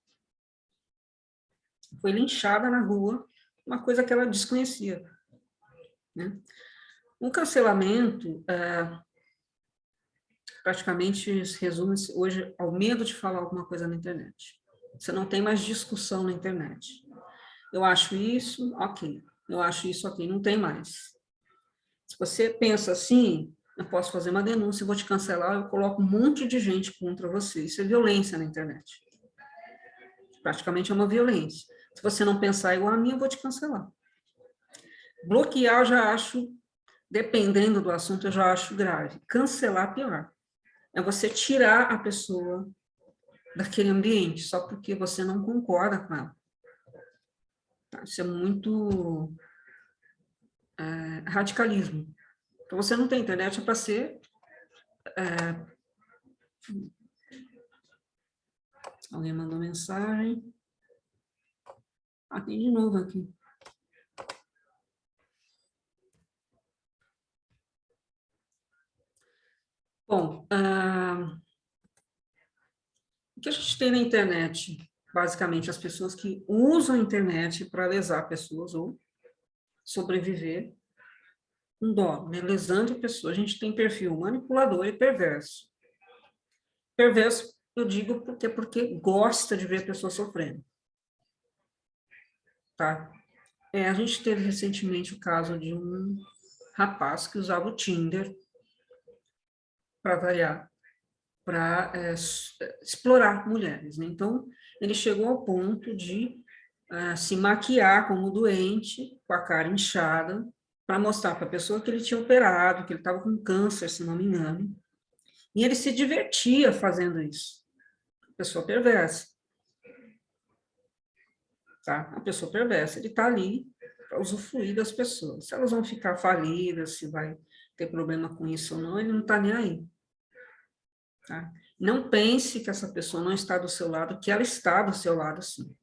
Foi linchada na rua, uma coisa que ela desconhecia. Né? O cancelamento, praticamente resume-se hoje ao medo de falar alguma coisa na internet. Você não tem mais discussão na internet. Eu acho isso, ok. Eu acho isso, ok. Não tem mais. Se você pensa assim, eu posso fazer uma denúncia, eu vou te cancelar, eu coloco um monte de gente contra você. Isso é violência na internet. Praticamente é uma violência. Se você não pensar igual a mim, eu vou te cancelar. Bloquear eu já acho, dependendo do assunto, eu já acho grave. Cancelar, pior. É você tirar a pessoa daquele ambiente, só porque você não concorda com ela. Isso é muito radicalismo. Então, você não tem internet, é para ser... Alguém mandou mensagem. Tem de novo aqui. Bom, o que a gente tem na internet? Basicamente, as pessoas que usam a internet para lesar pessoas ou sobreviver com dó, né? Lesando pessoas. A gente tem perfil manipulador e perverso. Perverso, eu digo porque gosta de ver a pessoa sofrendo. Tá? A gente teve recentemente o caso de um rapaz que usava o Tinder para variar, para explorar mulheres. Né? Então, ele chegou ao ponto de se maquiar como doente, com a cara inchada, para mostrar para a pessoa que ele tinha operado, que ele estava com câncer, se não me engano. E ele se divertia fazendo isso. Pessoa perversa. Tá? A pessoa perversa, ele está ali para usufruir das pessoas. Se elas vão ficar falidas, se vai ter problema com isso ou não, ele não está nem aí. Tá? Não pense que essa pessoa não está do seu lado, que ela está do seu lado, sim.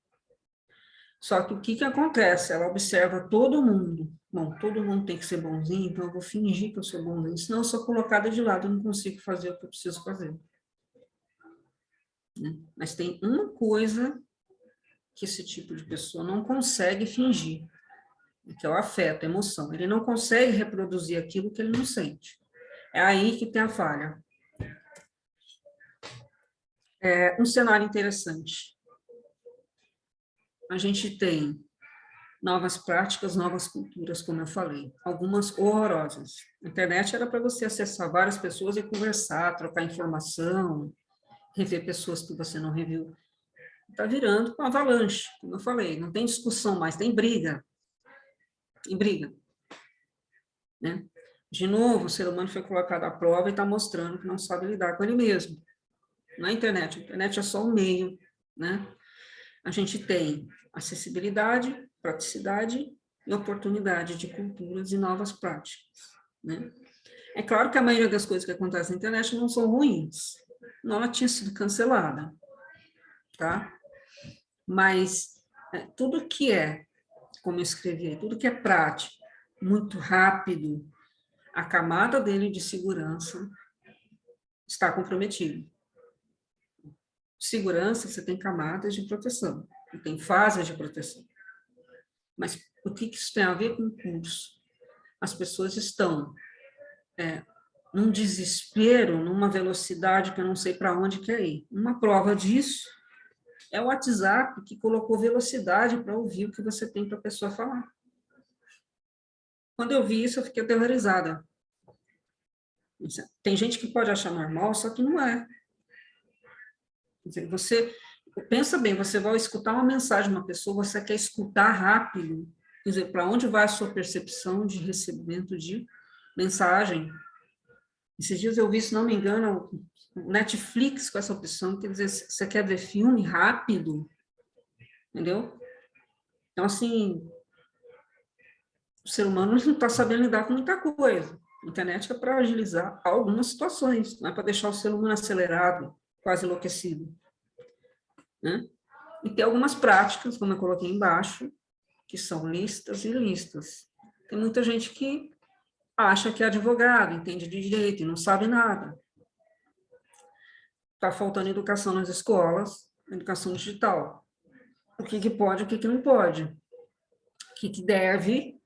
Só que o que acontece? Ela observa todo mundo. Bom, todo mundo tem que ser bonzinho, então eu vou fingir que eu sou bonzinho, senão eu sou colocada de lado, eu não consigo fazer o que eu preciso fazer. Né? Mas tem uma coisa que esse tipo de pessoa não consegue fingir, que é o afeto, a emoção. Ele não consegue reproduzir aquilo que ele não sente. É aí que tem a falha. É um cenário interessante. A gente tem novas práticas, novas culturas, como eu falei, algumas horrorosas. A internet era para você acessar várias pessoas e conversar, trocar informação, rever pessoas que você não reviu. Está virando uma avalanche, como eu falei, não tem discussão mais, tem briga. Tem briga. Né? De novo, o ser humano foi colocado à prova e está mostrando que não sabe lidar com ele mesmo. Na internet, a internet é só um meio, né? A gente tem acessibilidade, praticidade e oportunidade de culturas e novas práticas, né? É claro que a maioria das coisas que acontecem na internet não são ruins, não ela tinha sido cancelada, tá? Mas tudo que é, como eu escrevi, tudo que é prático, muito rápido, a camada dele de segurança está comprometida. Segurança, você tem camadas de proteção, tem fases de proteção. Mas o que isso tem a ver com o curso? As pessoas estão num desespero, numa velocidade que eu não sei para onde quer ir. Uma prova disso é o WhatsApp, que colocou velocidade para ouvir o que você tem para a pessoa falar. Quando eu vi isso, eu fiquei aterrorizada. Tem gente que pode achar normal, só que não é. Quer dizer, você pensa bem, você vai escutar uma mensagem de uma pessoa, você quer escutar rápido. Quer dizer, para onde vai a sua percepção de recebimento de mensagem? Esses dias eu vi, se não me engano, o Netflix com essa opção, quer dizer, você quer ver filme rápido, entendeu? Então, assim, o ser humano não está sabendo lidar com muita coisa. A internet é para agilizar algumas situações, não é para deixar o ser humano acelerado, quase enlouquecido. Né? E tem algumas práticas, como eu coloquei embaixo, que são listas e listas. Tem muita gente que acha que é advogado, entende de direito e não sabe nada. Está faltando educação nas escolas, educação digital. O que pode, o que não pode. O que deve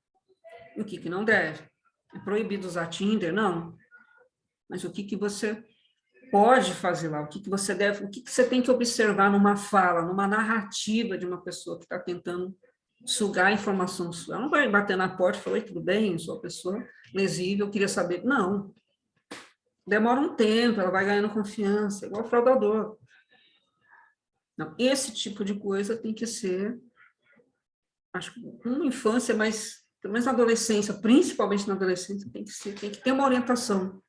e o que não deve. É proibido usar Tinder? Não. Mas o que você pode fazer lá? O que você deve, o que você tem que observar numa fala, numa narrativa de uma pessoa que está tentando sugar a informação sua? Ela não vai bater na porta e falar, tudo bem, eu sou uma pessoa lesível, eu queria saber. Não. Demora um tempo, ela vai ganhando confiança, igual fraudador. Não, esse tipo de coisa tem que ser, acho que uma infância, mas pelo menos na adolescência, principalmente na adolescência, tem que ter uma orientação.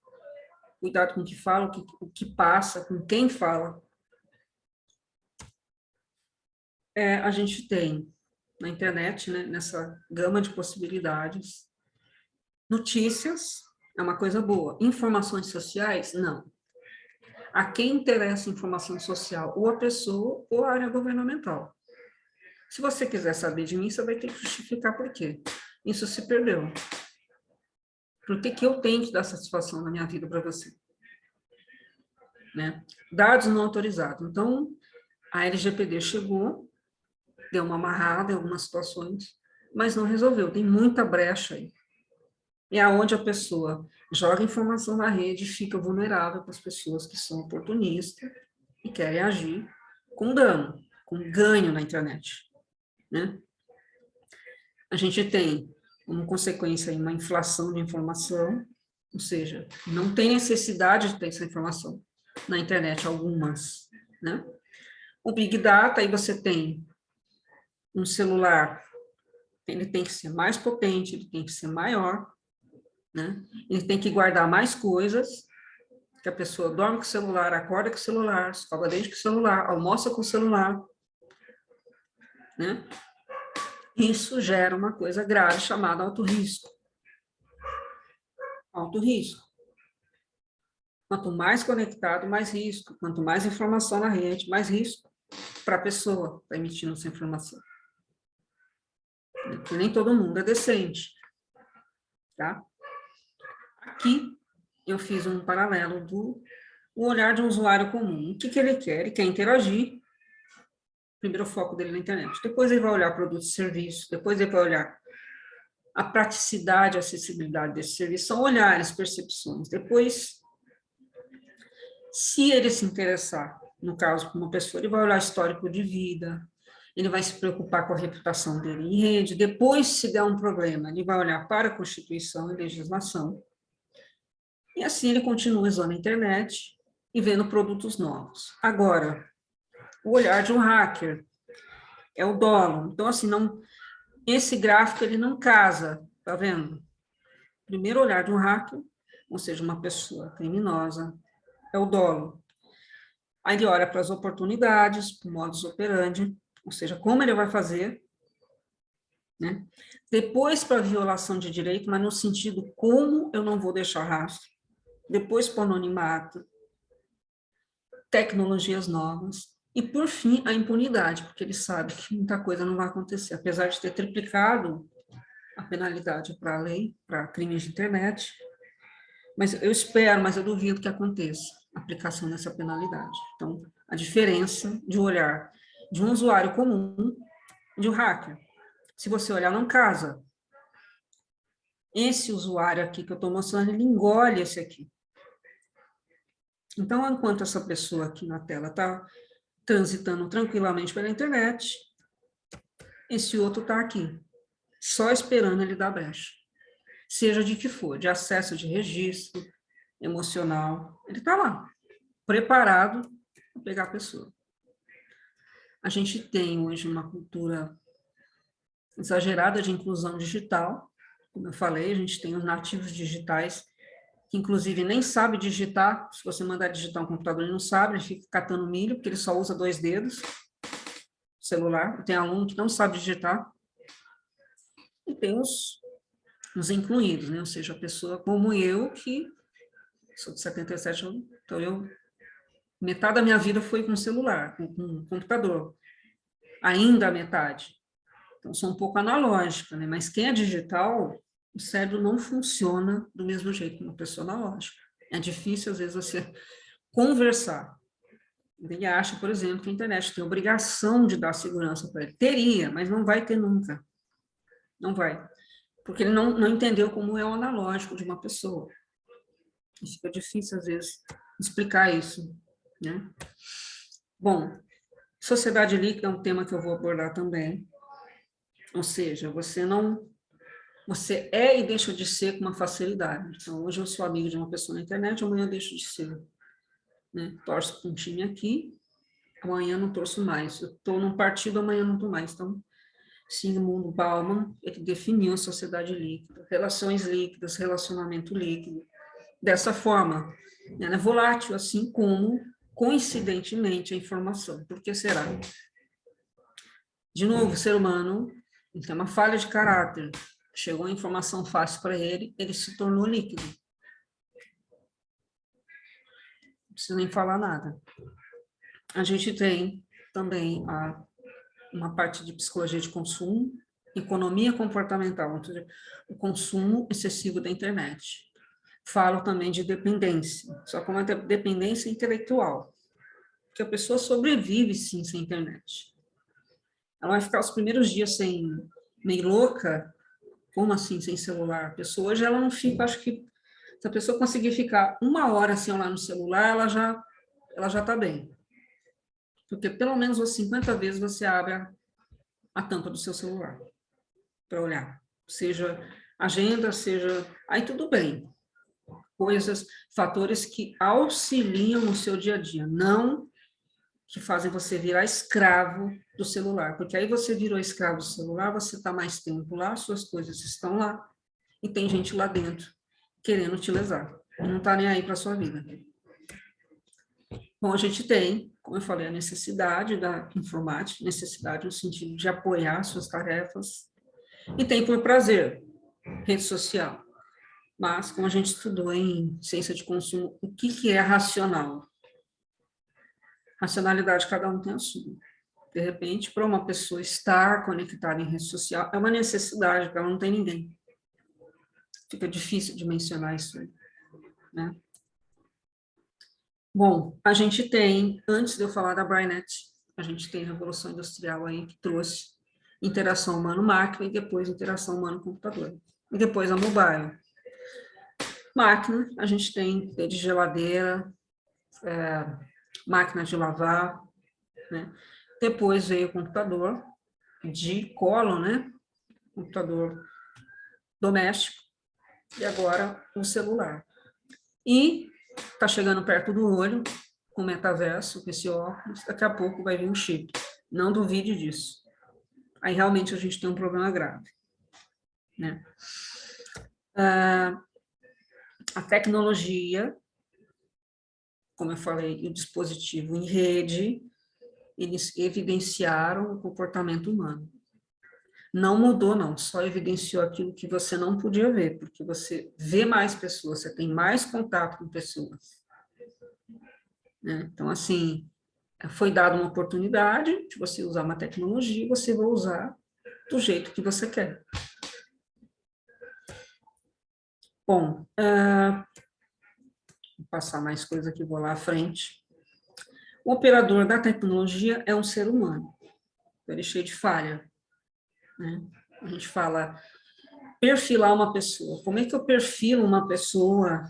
Cuidado com o que fala, o que passa, com quem fala. A gente tem na internet, né, nessa gama de possibilidades, notícias é uma coisa boa, informações sociais, não. A quem interessa informação social, ou a pessoa ou a área governamental. Se você quiser saber de mim, você vai ter que justificar por quê. Isso se perdeu. Por que eu tenho que dar satisfação na minha vida para você? Né? Dados não autorizados. Então, a LGPD chegou, deu uma amarrada em algumas situações, mas não resolveu. Tem muita brecha aí. É aonde a pessoa joga informação na rede e fica vulnerável para as pessoas que são oportunistas e querem agir com dano, com ganho na internet. Né? A gente tem, como consequência, uma inflação de informação, ou seja, não tem necessidade de ter essa informação na internet, algumas. Né? O Big Data, aí você tem um celular, ele tem que ser mais potente, ele tem que ser maior, né? Ele tem que guardar mais coisas, que a pessoa dorme com o celular, acorda com o celular, escova dente com o celular, almoça com o celular, né? Isso gera uma coisa grave chamada alto risco. Alto risco. Quanto mais conectado, mais risco. Quanto mais informação na rede, mais risco para a pessoa que está emitindo essa informação. porque nem todo mundo é decente, tá? Aqui eu fiz um paralelo do olhar de um usuário comum. O que ele quer? Ele quer interagir. Primeiro o foco dele na internet. Depois ele vai olhar produtos e serviços. Depois ele vai olhar a praticidade, a acessibilidade desse serviço. São olhares, percepções. Depois, se ele se interessar, no caso, como pessoa, ele vai olhar histórico de vida, ele vai se preocupar com a reputação dele em rede. Depois, se der um problema, ele vai olhar para a Constituição e legislação. E assim ele continua usando a internet e vendo produtos novos. Agora, o olhar de um hacker é o dolo. Então, assim, não, esse gráfico ele não casa, tá vendo? Primeiro olhar de um hacker, ou seja, uma pessoa criminosa, é o dolo. Aí ele olha para as oportunidades, para o modus operandi, ou seja, como ele vai fazer, né? Depois para a violação de direito, mas no sentido como eu não vou deixar rastro. Depois para o anonimato, tecnologias novas, e por fim a impunidade, porque ele sabe que muita coisa não vai acontecer, apesar de ter triplicado a penalidade para a lei, para crimes de internet, mas eu espero, mas eu duvido que aconteça a aplicação dessa penalidade. Então, a diferença de olhar de um usuário comum e de um hacker. Se você olhar, não casa. Esse usuário aqui que eu estou mostrando, ele engole esse aqui. Então, enquanto essa pessoa aqui na tela está transitando tranquilamente pela internet, esse outro está aqui, só esperando ele dar brecha. Seja de que for, de acesso de registro, emocional, ele está lá, preparado para pegar a pessoa. A gente tem hoje uma cultura exagerada de inclusão digital, como eu falei, a gente tem os nativos digitais, que inclusive nem sabe digitar, se você mandar digitar um computador, ele não sabe, ele fica catando milho, porque ele só usa 2 dedos, celular, tem aluno que não sabe digitar, e tem os incluídos, né? Ou seja, a pessoa como eu, que sou de 77, então metade da minha vida foi com celular, com computador, ainda a metade. Então, sou um pouco analógica, né? Mas quem é digital, o cérebro não funciona do mesmo jeito que uma pessoa analógica. É difícil, às vezes, você conversar. Ele acha, por exemplo, que a internet tem obrigação de dar segurança para ele. Teria, mas não vai ter nunca. Não vai. Porque ele não entendeu como é o analógico de uma pessoa. E fica difícil, às vezes, explicar isso, né? Bom, sociedade líquida é um tema que eu vou abordar também. Ou seja, você é e deixa de ser com uma facilidade. Então, hoje eu sou amigo de uma pessoa na internet, amanhã eu deixo de ser. Né? Torço para um time aqui, amanhã não torço mais. Eu estou num partido, amanhã não estou mais. Então, Zygmunt Bauman, ele definiu a sociedade líquida, relações líquidas, relacionamento líquido, dessa forma, né? Volátil, assim como, coincidentemente, a informação. Por que será? De novo, o ser humano ele tem uma falha de caráter. Chegou a informação fácil para ele, ele se tornou líquido. Não preciso nem falar nada. A gente tem também uma parte de psicologia de consumo, economia comportamental, ou seja, o consumo excessivo da internet. Falo também de dependência, só que uma dependência intelectual, que a pessoa sobrevive, sim, sem internet. Ela vai ficar os primeiros dias meio louca, como assim, sem celular? A pessoa hoje, ela não fica, acho que, se a pessoa conseguir ficar 1 hora sem olhar no celular, ela já está bem. Porque pelo menos umas 50 vezes você abre a tampa do seu celular para olhar. Seja agenda, seja... Aí tudo bem. Coisas, fatores que auxiliam no seu dia a dia, não que fazem você virar escravo do celular, porque aí você virou escravo do celular, você está mais tempo lá, suas coisas estão lá, e tem gente lá dentro querendo te lesar, e não está nem aí para a sua vida. Bom, a gente tem, como eu falei, a necessidade da informática, necessidade no sentido de apoiar suas tarefas, e tem por prazer, rede social. Mas, como a gente estudou em ciência de consumo, o que é racional? Racionalidade, cada um tem a sua. De repente, para uma pessoa estar conectada em rede social, é uma necessidade, porque ela não tem ninguém. Fica difícil de mencionar isso, né? Bom, a gente tem, antes de eu falar da Brainnet, a gente tem a Revolução Industrial aí, que trouxe interação humano-máquina e depois interação humano-computador. E depois a mobile. Máquina, a gente tem de geladeira, máquina de lavar, né? Depois veio o computador de colo, né? Computador doméstico, e agora o celular. E está chegando perto do olho, com o metaverso, com esse óculos, daqui a pouco vai vir um chip. Não duvide disso. Aí realmente a gente tem um problema grave, né? A tecnologia, como eu falei, e o dispositivo em rede, eles evidenciaram o comportamento humano. Não mudou, não, só evidenciou aquilo que você não podia ver, porque você vê mais pessoas, você tem mais contato com pessoas. Né? Então, assim, foi dada uma oportunidade de você usar uma tecnologia e você vai usar do jeito que você quer. Bom, vou passar mais coisa aqui, vou lá à frente. O operador da tecnologia é um ser humano, ele é cheio de falha. Né? A gente fala perfilar uma pessoa. Como é que eu perfilo uma pessoa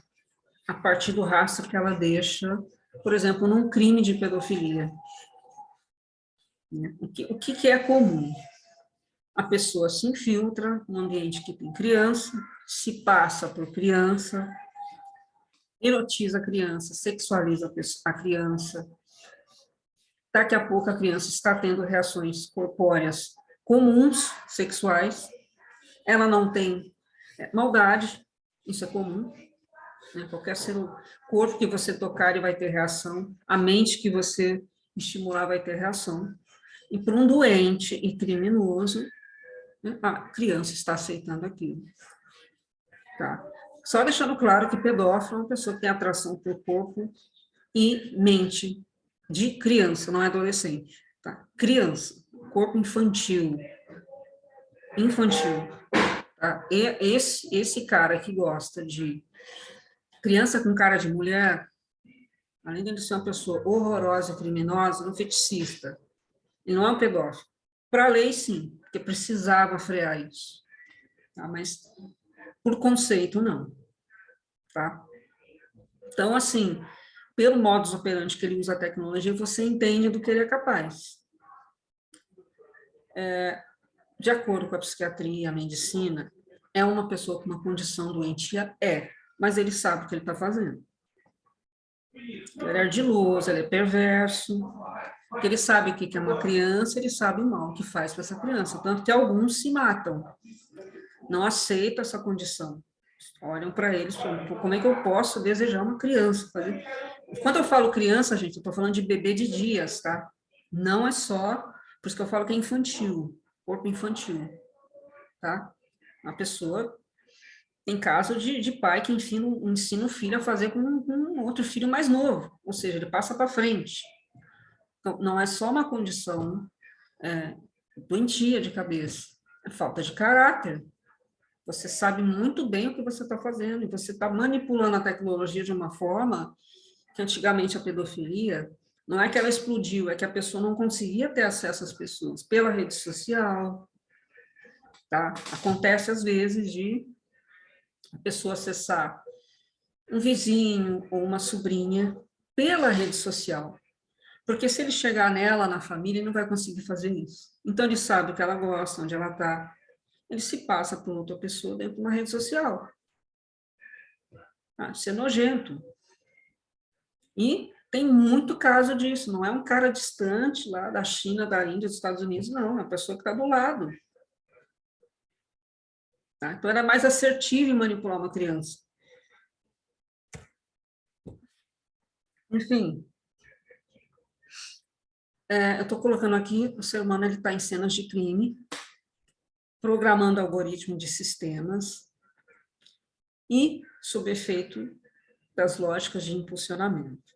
a partir do rastro que ela deixa, por exemplo, num crime de pedofilia? Né? O que é comum? A pessoa se infiltra num ambiente que tem criança, se passa por criança, erotiza a criança, sexualiza a criança. Daqui a pouco a criança está tendo reações corpóreas comuns, sexuais, ela não tem maldade, isso é comum, né? Qualquer corpo que você tocar ele vai ter reação, a mente que você estimular vai ter reação. E para um doente e criminoso, né, a criança está aceitando aquilo. Tá? Só deixando claro que pedófilo é uma pessoa que tem atração por corpo e mente de criança, não é adolescente. Tá? Criança, corpo infantil. Infantil. Tá? E esse cara que gosta de criança com cara de mulher, além de ele ser uma pessoa horrorosa, criminosa, um feticista, ele não é um pedófilo. Para a lei, sim, porque precisava frear isso. Tá? Mas, por conceito, não. Tá? Então, assim, pelo modus operandi que ele usa a tecnologia, você entende do que ele é capaz. De acordo com a psiquiatria e a medicina, é uma pessoa com uma condição doentia? É, mas ele sabe o que ele está fazendo. Ele é ardiloso, ele é perverso, porque ele sabe o que é uma criança, ele sabe o mal que faz para essa criança, tanto que alguns se matam, não aceitam essa condição. Olham para eles, como é que eu posso desejar uma criança? Quando eu falo criança, gente, eu estou falando de bebê de dias, tá? Não é só, por isso que eu falo que é infantil, corpo infantil, tá? Uma pessoa, tem caso de pai que ensina o filho a fazer com um outro filho mais novo, ou seja, ele passa para frente. Então, não é só uma condição doentia de cabeça, é falta de caráter. Você sabe muito bem o que você está fazendo, e você está manipulando a tecnologia de uma forma que antigamente a pedofilia, não é que ela explodiu, é que a pessoa não conseguia ter acesso às pessoas pela rede social, tá? Acontece às vezes de a pessoa acessar um vizinho ou uma sobrinha pela rede social, porque se ele chegar nela, na família, ele não vai conseguir fazer isso. Então ele sabe o que ela gosta, onde ela está, ele se passa por outra pessoa dentro de uma rede social. Isso é nojento. E tem muito caso disso, não é um cara distante lá da China, da Índia, dos Estados Unidos, não, é uma pessoa que está do lado. Tá? Então, era mais assertivo em manipular uma criança. Enfim, eu estou colocando aqui, o ser humano está em cenas de crime, programando algoritmo de sistemas e sob efeito das lógicas de impulsionamento.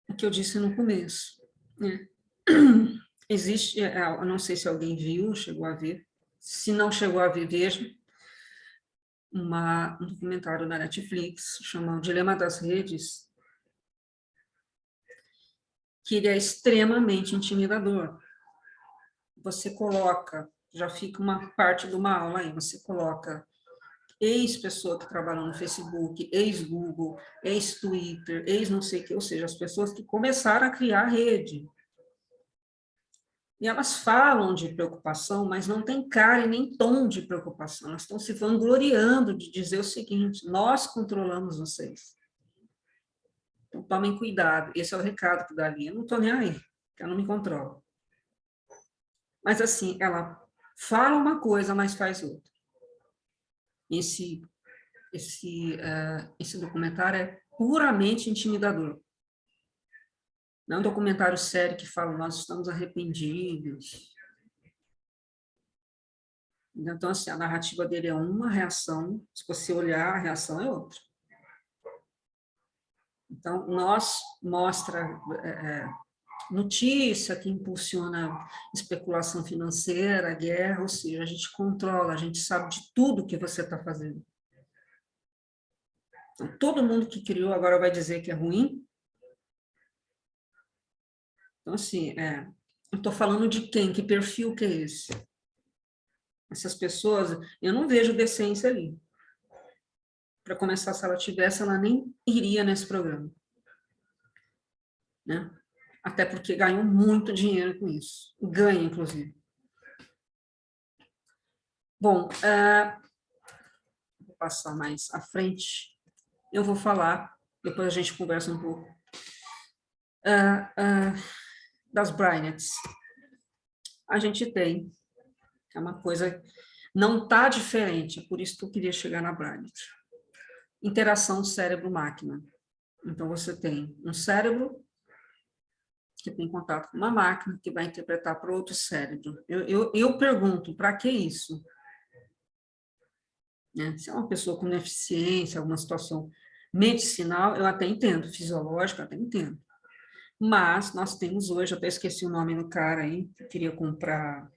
O que eu disse no começo, né? existe, eu não sei se alguém viu, chegou a ver, se não chegou a ver, veja, um documentário na Netflix, chamado Dilema das Redes, que ele é extremamente intimidador. Você coloca, já fica uma parte de uma aula aí, você coloca ex-pessoa que trabalhou no Facebook, ex-Google, ex-Twitter, ex-não sei o que, ou seja, as pessoas que começaram a criar rede. E elas falam de preocupação, mas não tem cara e nem tom de preocupação. Elas estão se vangloriando de dizer o seguinte: nós controlamos vocês. Então, tomem cuidado. Esse é o recado que dá ali. Eu não estou nem aí, eu não me controlo. Mas, assim, ela fala uma coisa, mas faz outra. Esse documentário é puramente intimidador. Não é um documentário sério que fala, nós estamos arrependidos. Então, assim, a narrativa dele é uma, reação, se você olhar, a reação é outra. Então, mostra notícia que impulsiona especulação financeira, guerra, ou seja, a gente controla, a gente sabe de tudo que você está fazendo. Então, todo mundo que criou agora vai dizer que é ruim. Então, assim, eu estou falando de quem? Que perfil que é esse? Essas pessoas, eu não vejo decência ali. Para começar, se ela tivesse, ela nem iria nesse programa. Né? Até porque ganhou muito dinheiro com isso. Ganha, inclusive. Bom, vou passar mais à frente. Eu vou falar, depois a gente conversa um pouco, das Brainettes. A gente tem, é uma coisa, não está diferente, é por isso que eu queria chegar na Brainet. Interação cérebro-máquina. Então, você tem um cérebro que tem contato com uma máquina que vai interpretar para outro cérebro. Eu pergunto, para que isso? Né? Se é uma pessoa com deficiência, alguma situação medicinal, eu até entendo, fisiológica, eu até entendo. Mas nós temos hoje, eu até esqueci o nome do cara aí, que queria comprar,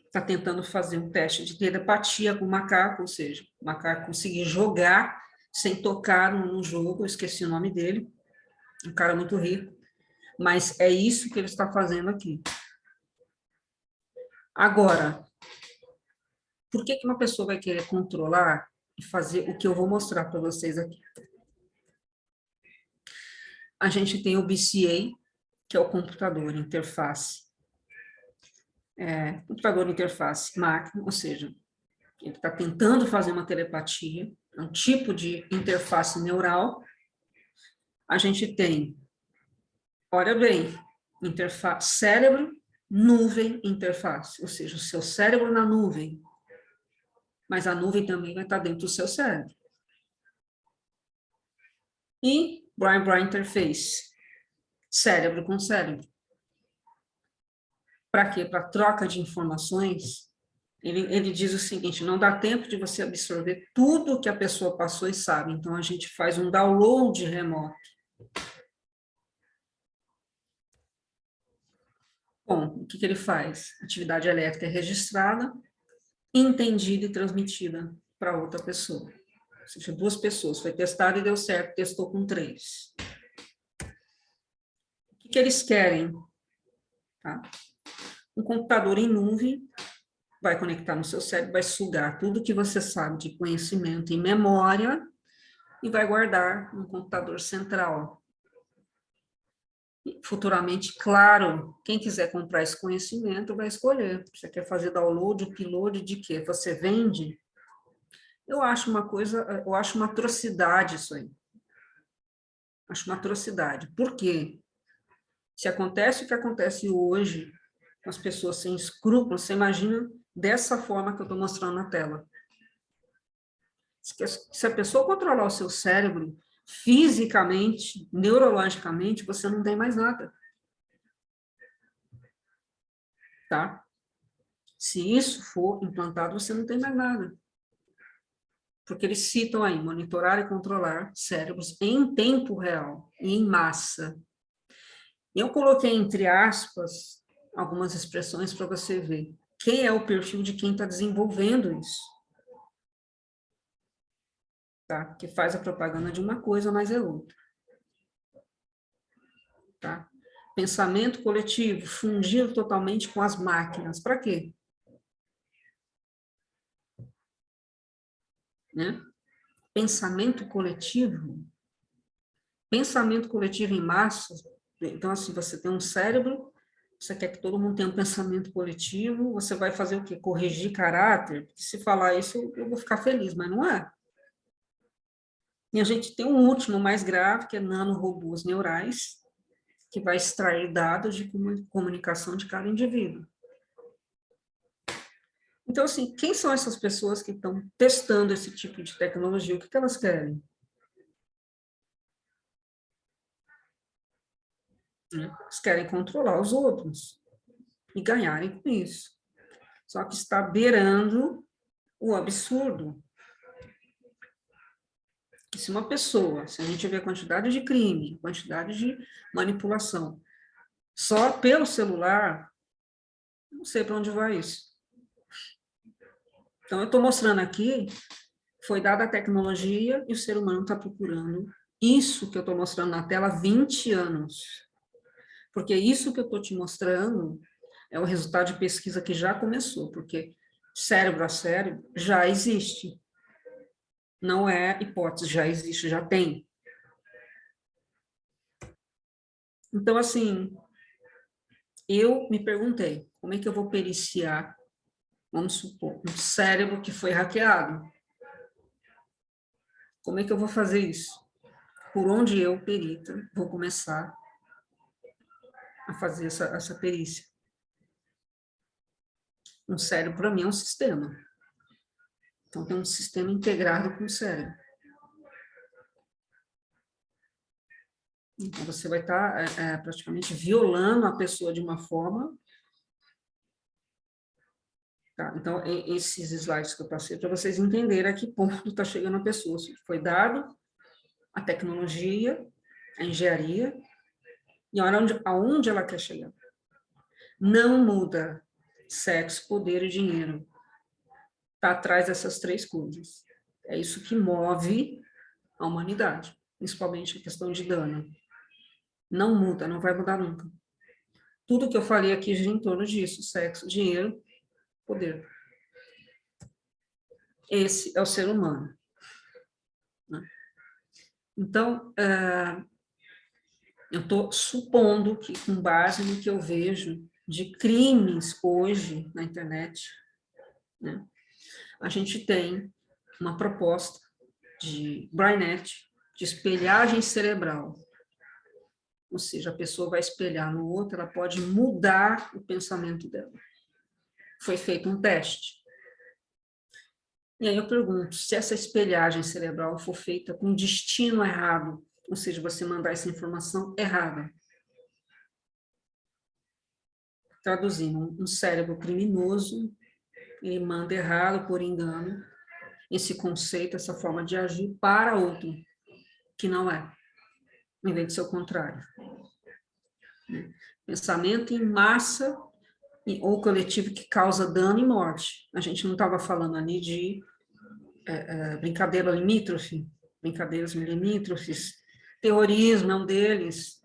está tentando fazer um teste de telepatia com o macaco, ou seja, o macaco conseguir jogar sem tocar no jogo, eu esqueci o nome dele, um cara muito rico, mas é isso que ele está fazendo aqui. Agora, por que uma pessoa vai querer controlar e fazer o que eu vou mostrar para vocês aqui? A gente tem o BCA, que é o computador interface. Computador interface máquina, ou seja, ele está tentando fazer uma telepatia, é um tipo de interface neural. A gente tem, olha bem, interface cérebro, nuvem, interface, ou seja, o seu cérebro na nuvem, mas a nuvem também vai estar dentro do seu cérebro. E brain-brain interface, cérebro com cérebro. Para quê? Para troca de informações. Ele diz o seguinte, não dá tempo de você absorver tudo que a pessoa passou e sabe, então a gente faz um download remoto. Bom, o que ele faz? Atividade elétrica é registrada, entendida e transmitida para outra pessoa. Ou seja, 2 pessoas, foi testado e deu certo, testou com 3. O que eles querem? Tá? Um computador em nuvem vai conectar no seu cérebro, vai sugar tudo que você sabe de conhecimento em memória e vai guardar no computador central. Futuramente, claro, quem quiser comprar esse conhecimento vai escolher. Você quer fazer download, upload de quê? Você vende? Eu acho uma atrocidade isso aí. Acho uma atrocidade. Por quê? Se acontece o que acontece hoje, com as pessoas sem escrúpulos, você imagina dessa forma que eu estou mostrando na tela. Se a pessoa controlar o seu cérebro, fisicamente, neurologicamente, você não tem mais nada. Tá? Se isso for implantado, você não tem mais nada. Porque eles citam aí, monitorar e controlar cérebros em tempo real, em massa. Eu coloquei entre aspas, algumas expressões para você ver quem é o perfil de quem está desenvolvendo isso. Tá? Que faz a propaganda de uma coisa, mas é outra. Tá? Pensamento coletivo, fundido totalmente com as máquinas. Para quê? Né? Pensamento coletivo em massa. Então, assim, você tem um cérebro, você quer que todo mundo tenha um pensamento coletivo, você vai fazer o quê? Corrigir caráter? Porque se falar isso, eu vou ficar feliz, mas não é. E a gente tem um último mais grave, que é nanorobôs neurais, que vai extrair dados de comunicação de cada indivíduo. Então, assim, quem são essas pessoas que estão testando esse tipo de tecnologia? O que elas querem? Eles querem controlar os outros e ganharem com isso. Só que está beirando o absurdo. Que se uma pessoa, se a gente vê a quantidade de crime, quantidade de manipulação, só pelo celular, não sei para onde vai isso. Então, eu estou mostrando aqui, foi dada a tecnologia e o ser humano está procurando isso que eu estou mostrando na tela há 20 anos. Porque isso que eu estou te mostrando é o resultado de pesquisa que já começou, porque cérebro a cérebro já existe. Não é hipótese, já existe, já tem. Então, assim, eu me perguntei, como é que eu vou periciar, vamos supor, um cérebro que foi hackeado? Como é que eu vou fazer isso? Por onde eu, perita, vou começar a fazer essa perícia? Um cérebro, para mim, é um sistema. Então, tem um sistema integrado com o cérebro. Então, você vai estar praticamente violando a pessoa de uma forma. Tá? Então, esses slides que eu passei, para vocês entenderem a que ponto está chegando a pessoa. Foi dado a tecnologia, a engenharia, e aonde ela quer chegar. Não muda sexo, poder e dinheiro. Está atrás dessas três coisas. É isso que move a humanidade, principalmente a questão de dano. Não muda, não vai mudar nunca. Tudo que eu falei aqui gira em torno disso: sexo, dinheiro, poder. Esse é o ser humano. Então, eu estou supondo que, com base no que eu vejo de crimes hoje na internet, né, a gente tem uma proposta de BrainNet, de espelhagem cerebral. Ou seja, a pessoa vai espelhar no outro, ela pode mudar o pensamento dela. Foi feito um teste. E aí eu pergunto, se essa espelhagem cerebral for feita com destino errado, ou seja, você mandar essa informação errada. Traduzindo, um cérebro criminoso, ele manda errado, por engano, esse conceito, essa forma de agir para outro, que não é, em vez de ser o contrário. Pensamento em massa ou coletivo que causa dano e morte. A gente não estava falando ali de brincadeira limítrofe, brincadeiras limítrofes, terrorismo é um deles.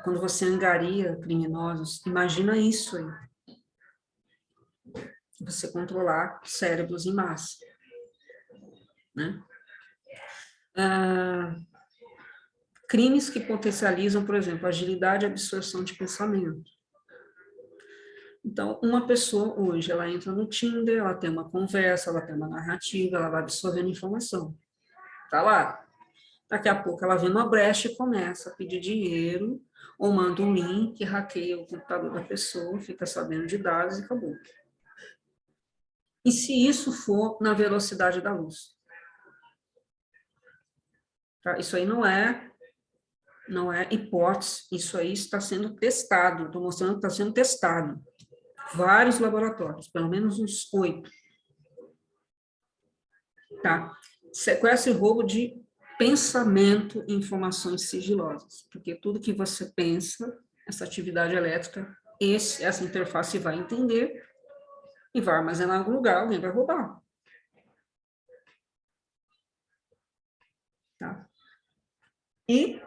Quando você angaria criminosos, imagina isso aí. Você controlar cérebros em massa. Né? Crimes que potencializam, por exemplo, agilidade e absorção de pensamento. Então, uma pessoa hoje, ela entra no Tinder, ela tem uma conversa, ela tem uma narrativa, ela vai absorvendo informação. Tá lá. Daqui a pouco ela vê uma brecha e começa a pedir dinheiro, ou manda um link, hackeia o computador da pessoa, fica sabendo de dados e acabou. E se isso for na velocidade da luz? Tá? Isso aí não é hipótese, isso aí está sendo testado, estou mostrando que está sendo testado. Vários laboratórios, pelo menos uns 8. Tá? Sequestro e roubo de pensamento e informações sigilosas, porque tudo que você pensa, essa atividade elétrica, essa interface vai entender e vai armazenar em algum lugar, alguém vai roubar. Tá? E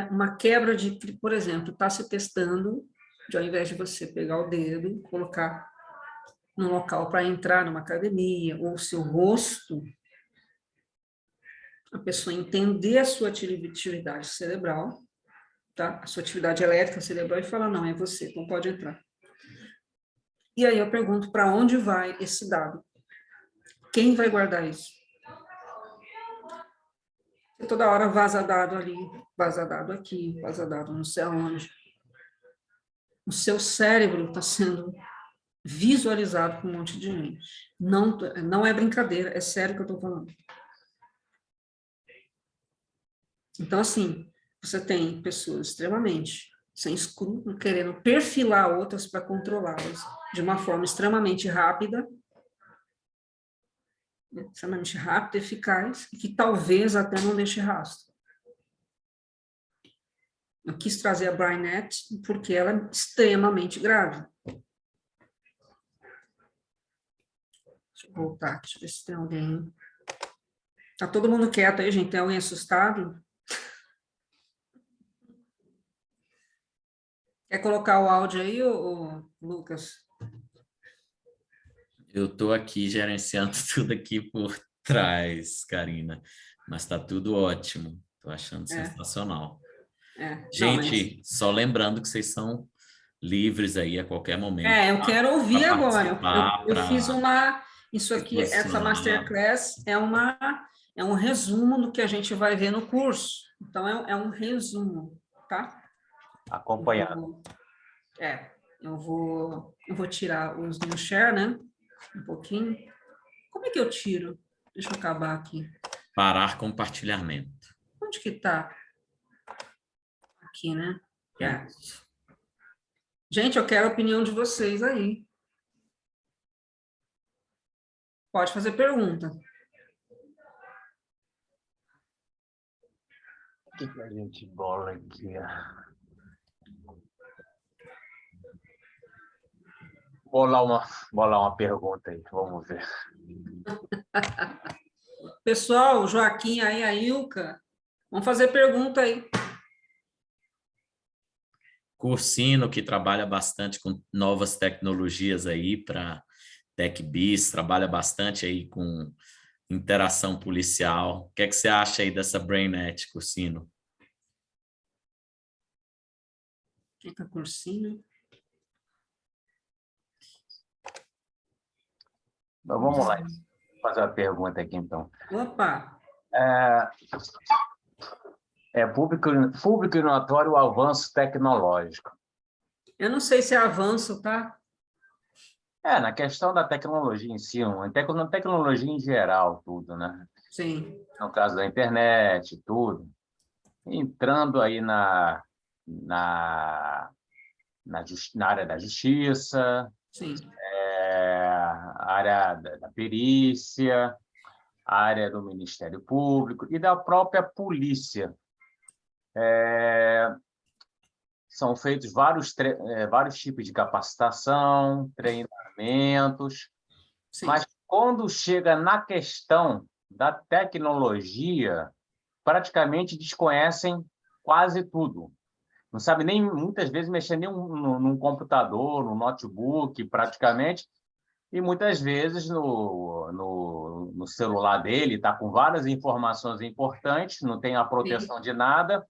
uma quebra de, por exemplo, está se testando, de ao invés de você pegar o dedo, colocar no local para entrar numa academia, ou o seu rosto, a pessoa entender a sua atividade cerebral, tá? A sua atividade elétrica cerebral, e falar, não, é você, não pode entrar. E aí eu pergunto, para onde vai esse dado? Quem vai guardar isso? Toda hora vaza dado ali, vaza dado aqui, vaza dado não sei aonde. O seu cérebro está sendo visualizado por um monte de gente. Não é brincadeira, é sério que eu estou falando. Então, assim, você tem pessoas extremamente sem escrúpulo, querendo perfilar outras para controlá-las de uma forma extremamente rápida, eficaz, e que talvez até não deixe rastro. Eu quis trazer a BrainNet porque ela é extremamente grave. Deixa eu voltar, deixa eu ver se tem alguém. Tá todo mundo quieto aí, gente? Tem alguém assustado? Quer colocar o áudio aí, Lucas?
Eu estou aqui gerenciando tudo aqui por trás, Karina, mas está tudo ótimo. Estou achando sensacional. Gente, só lembrando que vocês são livres aí a qualquer momento.
Eu quero ouvir agora. Eu fiz isso aqui, essa masterclass é um resumo do que a gente vai ver no curso. Então, é um resumo, tá?
Acompanhado.
Eu vou tirar os do share, né? Um pouquinho. Como é que eu tiro? Deixa eu acabar aqui.
Parar compartilhamento.
Onde que tá? Aqui, né? Gente, eu quero a opinião de vocês aí. Pode fazer pergunta.
O que a gente bola aqui? Bolar uma pergunta aí, vamos ver.
Pessoal, o Joaquim aí, a Ilka, vamos fazer pergunta aí.
Cursino, que trabalha bastante com novas tecnologias aí para TechBiz, trabalha bastante aí com interação policial. O que é que você acha aí dessa BrainNet, Cursino?
O que é Cursino?
Vamos lá, fazer uma pergunta aqui, então.
Opa!
É público e notório o avanço tecnológico.
Eu não sei se é avanço, tá?
Na questão da tecnologia em si, na tecnologia em geral, tudo, né?
Sim.
No caso da internet, tudo. Entrando aí na área da justiça,
Sim.
A área da perícia, a área do Ministério Público e da própria polícia. São feitos vários tipos de capacitação, treinamentos,
Sim.
mas quando chega na questão da tecnologia, praticamente desconhecem quase tudo. Não sabe nem, muitas vezes, mexer nem num computador, no notebook, praticamente, e muitas vezes no celular dele está com várias informações importantes, não tem a proteção de nada,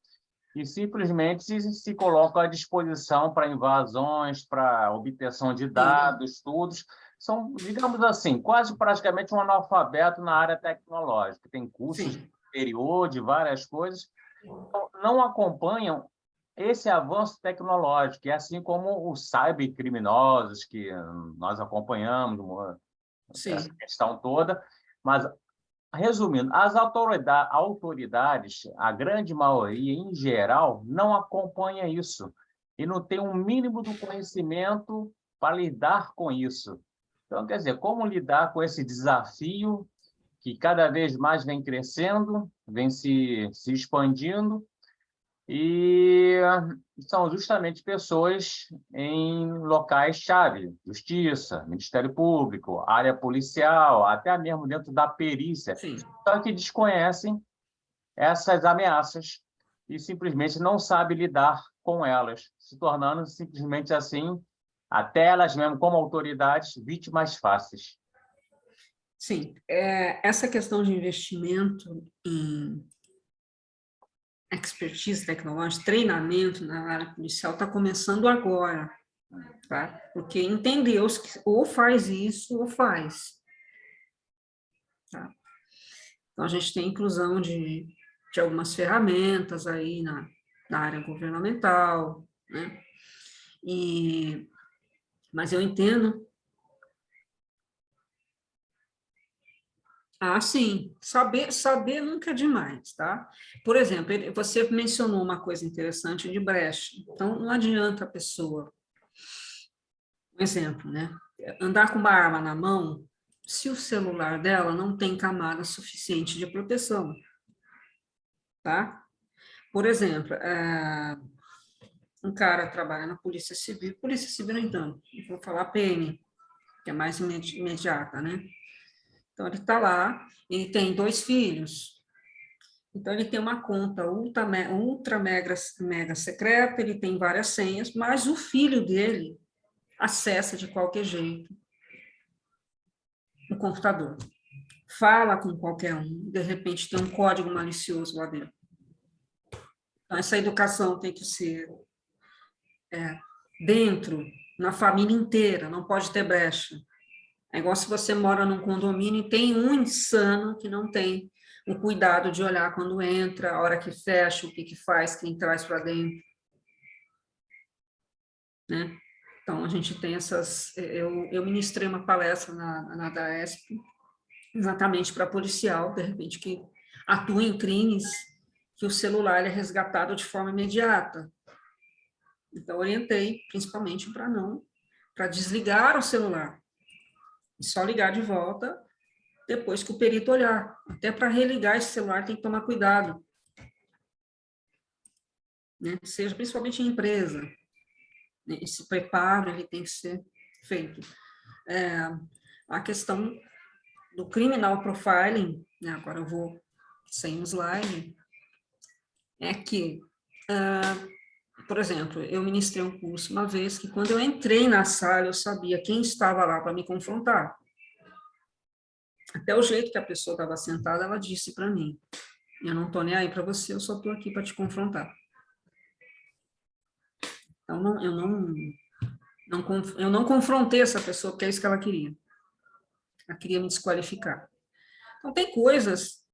e simplesmente se coloca à disposição para invasões, para obtenção de dados, estudos. São, digamos assim, quase praticamente um analfabeto na área tecnológica. Tem cursos superior de várias coisas, não acompanham esse avanço tecnológico, assim como os cybercriminosos que nós acompanhamos, essa questão toda. Mas, resumindo, as autoridades, a grande maioria, em geral, não acompanha isso e não tem um mínimo do conhecimento para lidar com isso. Então, quer dizer, como lidar com esse desafio que cada vez mais vem crescendo, vem se expandindo, e são justamente pessoas em locais-chave, justiça, Ministério Público, área policial, até mesmo dentro da perícia,
Sim.
só que desconhecem essas ameaças e simplesmente não sabem lidar com elas, se tornando simplesmente assim, até elas mesmo como autoridades, vítimas fáceis.
Sim, essa questão de investimento em expertise tecnológica, treinamento na área policial está começando agora, tá? Porque entendeu que ou faz isso ou faz. Tá? Então, a gente tem inclusão de algumas ferramentas aí na área governamental, né? Mas eu entendo. Ah, sim, saber nunca é demais, tá? Por exemplo, você mencionou uma coisa interessante de brecha. Então, não adianta a pessoa, um exemplo, né? Andar com uma arma na mão, se o celular dela não tem camada suficiente de proteção, tá? Por exemplo, um cara trabalha na Polícia Civil, no entanto, vou falar PM, que é mais imediata, né? Então, ele está lá, ele tem 2 filhos, então ele tem uma conta ultra mega secreta, ele tem várias senhas, mas o filho dele acessa de qualquer jeito o computador, fala com qualquer um, de repente tem um código malicioso lá dentro. Então, essa educação tem que ser dentro, na família inteira, não pode ter brecha. É igual se você mora num condomínio e tem um insano que não tem o cuidado de olhar quando entra, a hora que fecha, o que faz, quem traz para dentro. Né? Então, a gente tem essas... Eu ministrei uma palestra na DAESP, exatamente para policial, de repente, que atua em crimes que o celular é resgatado de forma imediata. Então, orientei, principalmente, para desligar o celular. E só ligar de volta depois que o perito olhar. Até para religar esse celular tem que tomar cuidado. Né? Seja principalmente em empresa. Né? Esse preparo ele tem que ser feito. A questão do criminal profiling, né? Agora eu vou sem o slide, é que, por exemplo, eu ministrei um curso uma vez que quando eu entrei na sala eu sabia quem estava lá para me confrontar. Até o jeito que a pessoa estava sentada, ela disse para mim, eu não estou nem aí para você, eu só estou aqui para te confrontar. Então, eu não confrontei essa pessoa, porque é isso que ela queria. Ela queria me desqualificar. Então, tem coisas...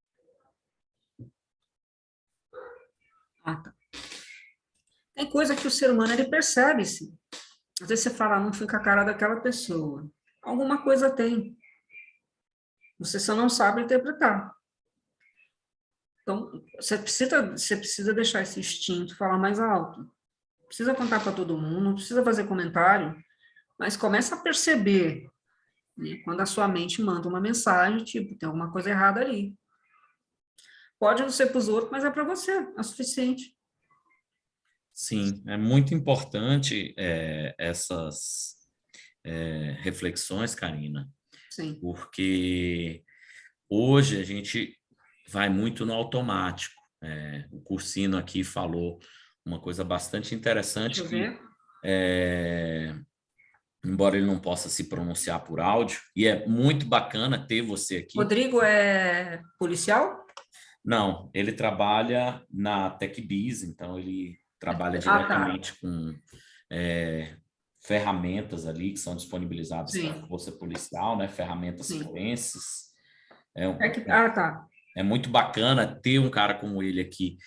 Tem coisa que o ser humano, ele percebe-se. Às vezes você fala, não fui com a cara daquela pessoa. Alguma coisa tem. Você só não sabe interpretar. Então, você precisa deixar esse instinto falar mais alto. Não precisa contar para todo mundo, não precisa fazer comentário, mas começa a perceber, né, quando a sua mente manda uma mensagem, tipo, tem alguma coisa errada ali. Pode não ser para os outros, mas é para você, é o suficiente.
Sim, é muito importante essas reflexões, Karina,
Sim.
porque hoje a gente vai muito no automático. O Cursino aqui falou uma coisa bastante interessante
Deixa eu
que,
ver.
embora ele não possa se pronunciar por áudio, e é muito bacana ter você aqui.
Rodrigo é policial?
Não, ele trabalha na TecBiz, então ele trabalha diretamente com ferramentas ali que são disponibilizadas para a Força Policial, né? Ferramentas forenses.
Tá.
É muito bacana ter um cara como ele aqui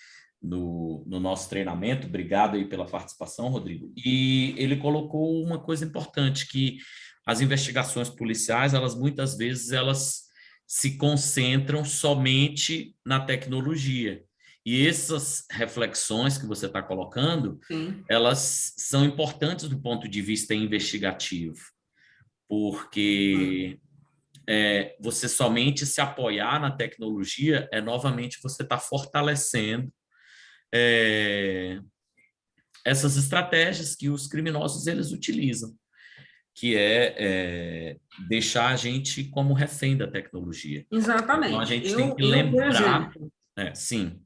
no nosso treinamento. Obrigado aí pela participação, Rodrigo. E ele colocou uma coisa importante, que as investigações policiais, elas muitas vezes elas se concentram somente na tecnologia. E essas reflexões que você está colocando,
Sim.
elas são importantes do ponto de vista investigativo, porque você somente se apoiar na tecnologia, novamente você está fortalecendo essas estratégias que os criminosos eles utilizam, que deixar a gente como refém da tecnologia.
Exatamente.
Então, a gente tem que
Por
lembrar...
exemplo,
sim.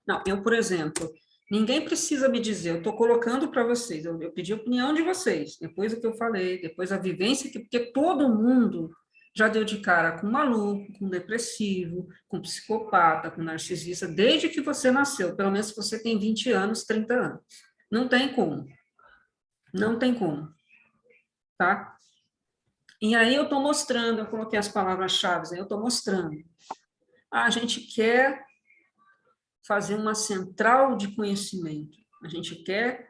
não, por exemplo, ninguém precisa me dizer, eu estou colocando para vocês, eu pedi a opinião de vocês, depois do que eu falei, depois a vivência, porque todo mundo já deu de cara com maluco, com depressivo, com psicopata, com narcisista, desde que você nasceu, pelo menos se você tem 20 anos, 30 anos. Não tem como. Não tem como. Tá? E aí eu estou mostrando, eu coloquei as palavras-chave, aí eu estou mostrando. A gente quer fazer uma central de conhecimento. A gente quer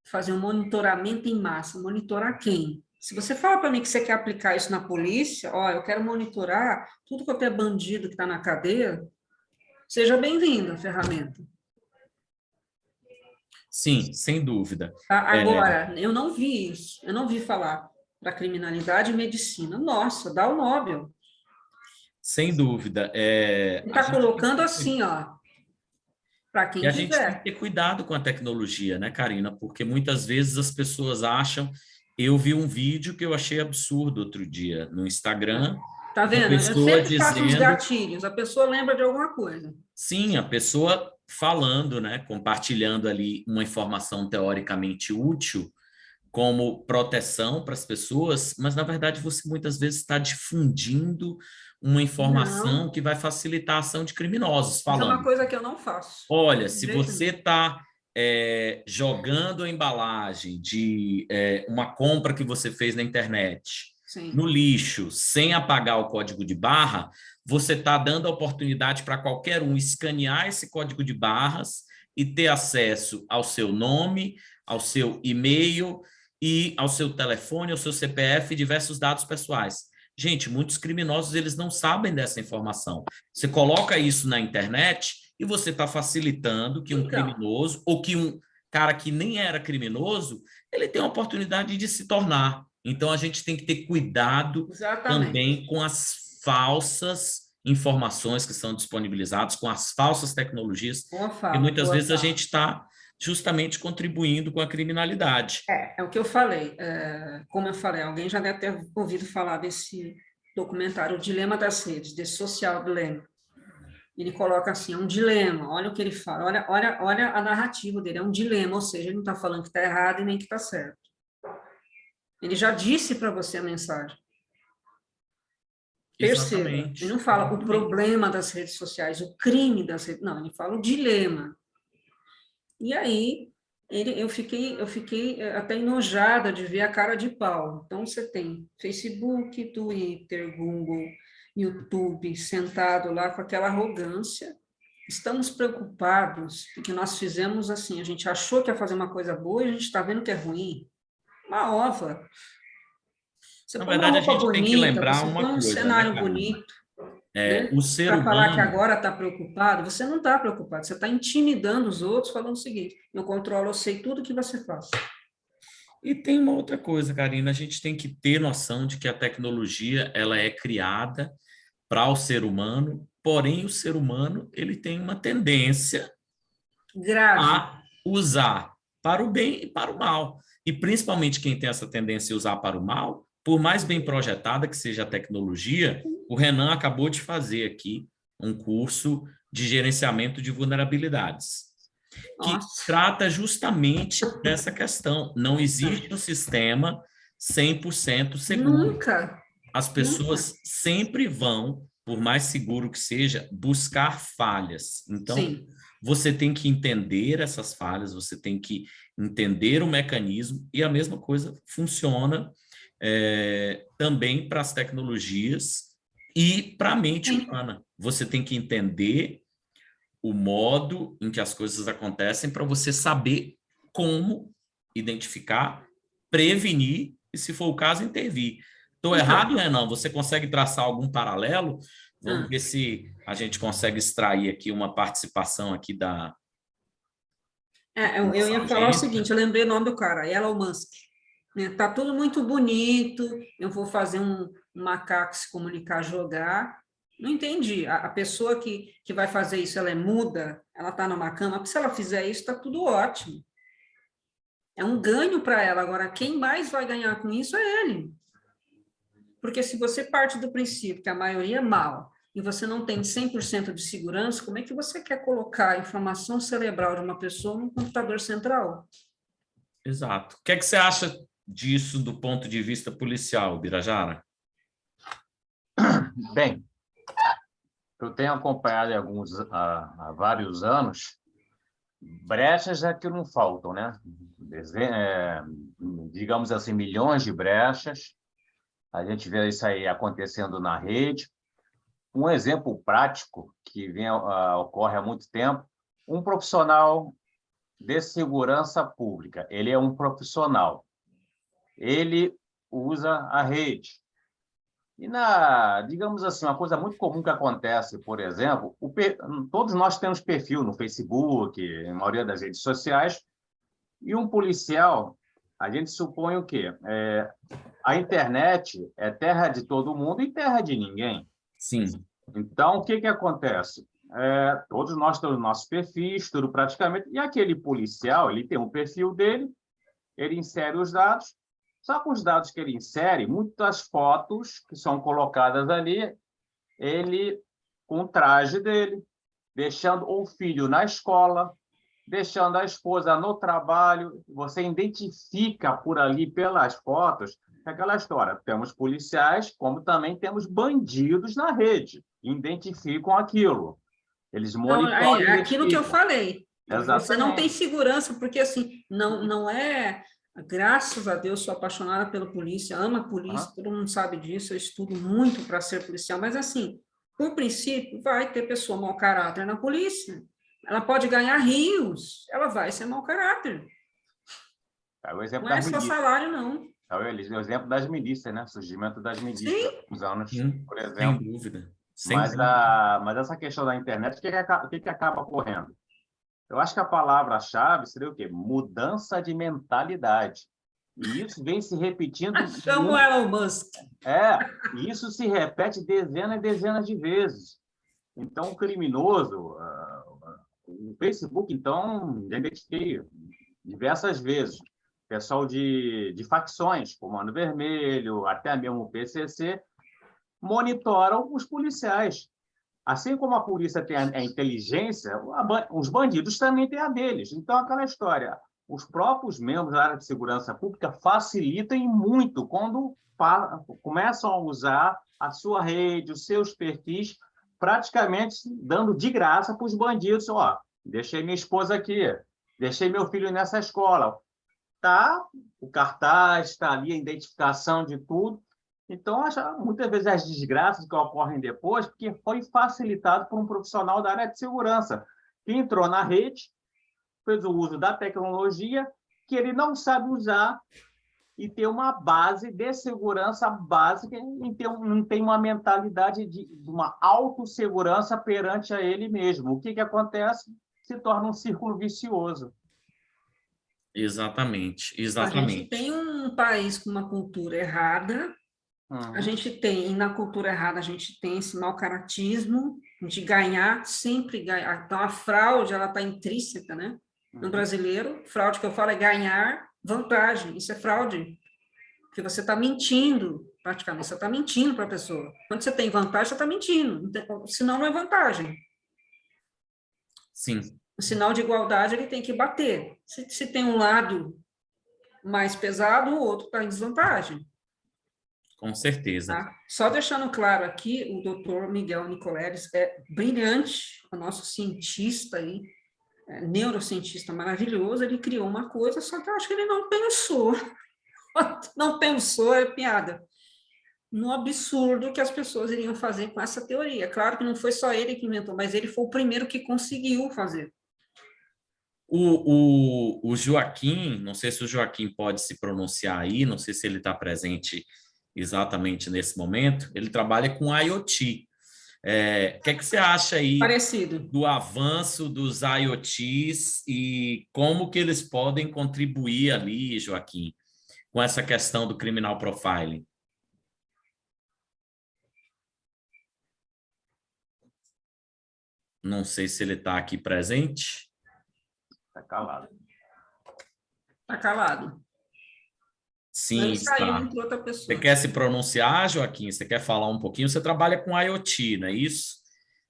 fazer um monitoramento em massa. Monitorar quem? Se você fala para mim que você quer aplicar isso na polícia, eu quero monitorar tudo quanto é bandido que está na cadeia, seja bem-vindo à ferramenta.
Sim, sem dúvida.
Agora, eu não vi isso, eu não vi falar para criminalidade e medicina. Nossa, dá o Nobel.
Sem dúvida.
Está colocando assim, para quem
e a gente tem que
quiser.
ter cuidado com a tecnologia, né, Karina? Porque muitas vezes as pessoas acham... Eu vi um vídeo que eu achei absurdo outro dia no Instagram.
Tá vendo? Eu
pessoa
sempre faço uns gatilhos, a pessoa lembra de alguma coisa.
Sim, a pessoa falando, né, compartilhando ali uma informação teoricamente útil como proteção para as pessoas, mas na verdade você muitas vezes está difundindo uma informação
Não.
que vai facilitar a ação de criminosos,
Isso é uma
falando:
coisa que eu não faço.
olha,
De
se
jeito
você
nenhum.
está jogando a embalagem de uma compra que você fez na internet
Sim.
no lixo sem apagar o código de barra, você está dando a oportunidade para qualquer um escanear esse código de barras e ter acesso ao seu nome, ao seu e-mail e ao seu telefone, ao seu CPF e diversos dados pessoais. Gente, muitos criminosos eles não sabem dessa informação. Você coloca isso na internet e você está facilitando que um criminoso ou que um cara que nem era criminoso, ele tem a oportunidade de se tornar. Então, a gente tem que ter cuidado também com as falsas informações que são disponibilizadas, com as falsas tecnologias, e muitas vezes a gente está justamente contribuindo com a criminalidade.
É o que eu falei. Como eu falei, alguém já deve ter ouvido falar desse documentário, O Dilema das Redes, The Social Dilemma. Ele coloca assim, é um dilema, olha o que ele fala, olha a narrativa dele, é um dilema, ou seja, ele não está falando que está errado e nem que está certo. Ele já disse para você a mensagem. Perceba, ele não fala o problema das redes sociais, o crime das redes, não, ele fala o dilema. E aí, eu fiquei até enojada de ver a cara de pau. Então, você tem Facebook, Twitter, Google, YouTube, sentado lá com aquela arrogância. Estamos preocupados, porque nós fizemos assim, a gente achou que ia fazer uma coisa boa e a gente está vendo que é ruim. Uma ova. Você
Na
põe
verdade,
uma roupa
a gente tem que
bonita,
lembrar
você
uma
põe um
coisa,
cenário
né,
bonito, né?
O ser
Para falar que
humano...
agora está preocupado, você não está preocupado, você está intimidando os outros, falando o seguinte: eu controlo, eu sei tudo que você faz.
E tem uma outra coisa, Karina, a gente tem que ter noção de que a tecnologia ela é criada para o ser humano, porém o ser humano ele tem uma tendência
grave
a usar para o bem e para o mal. E principalmente quem tem essa tendência a usar para o mal, por mais bem projetada que seja a tecnologia, o Renan acabou de fazer aqui um curso de gerenciamento de vulnerabilidades, que trata justamente dessa questão. Não existe um sistema 100% seguro.
Nunca.
As pessoas sempre vão, por mais seguro que seja, buscar falhas. Então,
Sim.
Você tem que entender essas falhas, você tem que entender o mecanismo, e a mesma coisa funciona também para as tecnologias e para a mente humana. Você tem que entender o modo em que as coisas acontecem para você saber como identificar, prevenir e, se for o caso, intervir. Estou errado, Renan? Você consegue traçar algum paralelo? Vamos ver se a gente consegue extrair aqui uma participação aqui da...
Eu ia falar o seguinte, eu lembrei o nome do cara, Elon Musk. Tá tudo muito bonito, eu vou fazer um macaco se comunicar, jogar. Não entendi. A pessoa que vai fazer isso, ela é muda, ela está numa cama, se ela fizer isso, está tudo ótimo. É um ganho para ela. Agora, quem mais vai ganhar com isso é ele. Porque se você parte do princípio que a maioria é mal, e você não tem 100% de segurança, como é que você quer colocar a informação cerebral de uma pessoa no computador central?
Exato. O que é que você acha disso do ponto de vista policial, Birajara?
Bem, eu tenho acompanhado há vários anos, brechas é que não faltam, né? Digamos assim, milhões de brechas. A gente vê isso aí acontecendo na rede. Um exemplo prático que ocorre há muito tempo, um profissional de segurança pública, ele é um profissional, ele usa a rede. E, digamos assim, uma coisa muito comum que acontece, por exemplo, todos nós temos perfil no Facebook, na maioria das redes sociais, e um policial, a gente supõe o quê? A internet é terra de todo mundo e terra de ninguém.
Sim.
Então, o que acontece? Todos nós temos nossos perfis, tudo praticamente, e aquele policial, ele tem um perfil dele, ele insere os dados, só com os dados que ele insere, muitas fotos que são colocadas ali, ele com o traje dele, deixando o filho na escola, deixando a esposa no trabalho, você identifica por ali, pelas fotos, aquela história. Temos policiais, como também temos bandidos na rede, identificam aquilo. Eles monitoram e
É aquilo que eu
identificam.
falei.
Exatamente.
Você não tem segurança, porque assim, não é... Graças a Deus, sou apaixonada pela polícia, amo a polícia, todo mundo sabe disso, eu estudo muito para ser policial, mas assim, por princípio, vai ter pessoa mau caráter na polícia. Ela pode ganhar rios, ela vai ser mau caráter.
O exemplo
não é
das
só
milícias.
salário, não.
O exemplo das milícias, né? Surgimento das milícias,
Sim.
uns anos, por exemplo.
Sem dúvida.
Mas essa questão da internet, o que acaba ocorrendo? Eu acho que a palavra-chave seria o quê? Mudança de mentalidade. E isso vem se repetindo.
Chama o Elon Musk.
E isso se repete dezenas e dezenas de vezes. Então, o criminoso, o Facebook, então, já identifiquei diversas vezes. Pessoal de facções, Comando Vermelho, até mesmo o PCC, monitoram os policiais. Assim como a polícia tem a inteligência, os bandidos também têm a deles. Então, aquela história, os próprios membros da área de segurança pública facilitam muito quando começam a usar a sua rede, os seus perfis, praticamente dando de graça para os bandidos. Deixei minha esposa aqui, deixei meu filho nessa escola. Tá o cartaz, está ali a identificação de tudo. Então, muitas vezes as desgraças que ocorrem depois, porque foi facilitado por um profissional da área de segurança, que entrou na rede, fez o uso da tecnologia, que ele não sabe usar e ter uma base de segurança básica, não tem uma mentalidade de uma autossegurança perante a ele mesmo. O que acontece? Se torna um círculo vicioso.
Exatamente.
A gente tem um país com uma cultura errada, a gente tem, e na cultura errada, a gente tem esse mau-caratismo de ganhar, sempre ganhar. Então, a fraude, ela está intrínseca, né? No brasileiro, fraude que eu falo é ganhar vantagem. Isso é fraude, porque você está mentindo, praticamente, você está mentindo para a pessoa. Quando você tem vantagem, você está mentindo, senão não é vantagem.
Sim.
O sinal de igualdade, ele tem que bater. Se tem um lado mais pesado, o outro está em desvantagem.
Com certeza.
Tá? Só deixando claro aqui, o doutor Miguel Nicoleles é brilhante, o nosso cientista aí, neurocientista maravilhoso, ele criou uma coisa, só que eu acho que ele não pensou. Não pensou, é piada. No absurdo que as pessoas iriam fazer com essa teoria. Claro que não foi só ele que inventou, mas ele foi o primeiro que conseguiu fazer.
O Joaquim, não sei se o Joaquim pode se pronunciar aí, não sei se ele está presente exatamente nesse momento, ele trabalha com IoT. O que é que você acha aí
Parecido.
do avanço dos IoTs e como que eles podem contribuir ali, Joaquim, com essa questão do criminal profiling? Não sei se ele está aqui presente.
Está calado.
Está calado.
Sim,
Ele saiu,
está.
entrou outra
Você
pessoa.
quer se pronunciar, Joaquim? Você quer falar um pouquinho? Você trabalha com IoT, não é isso?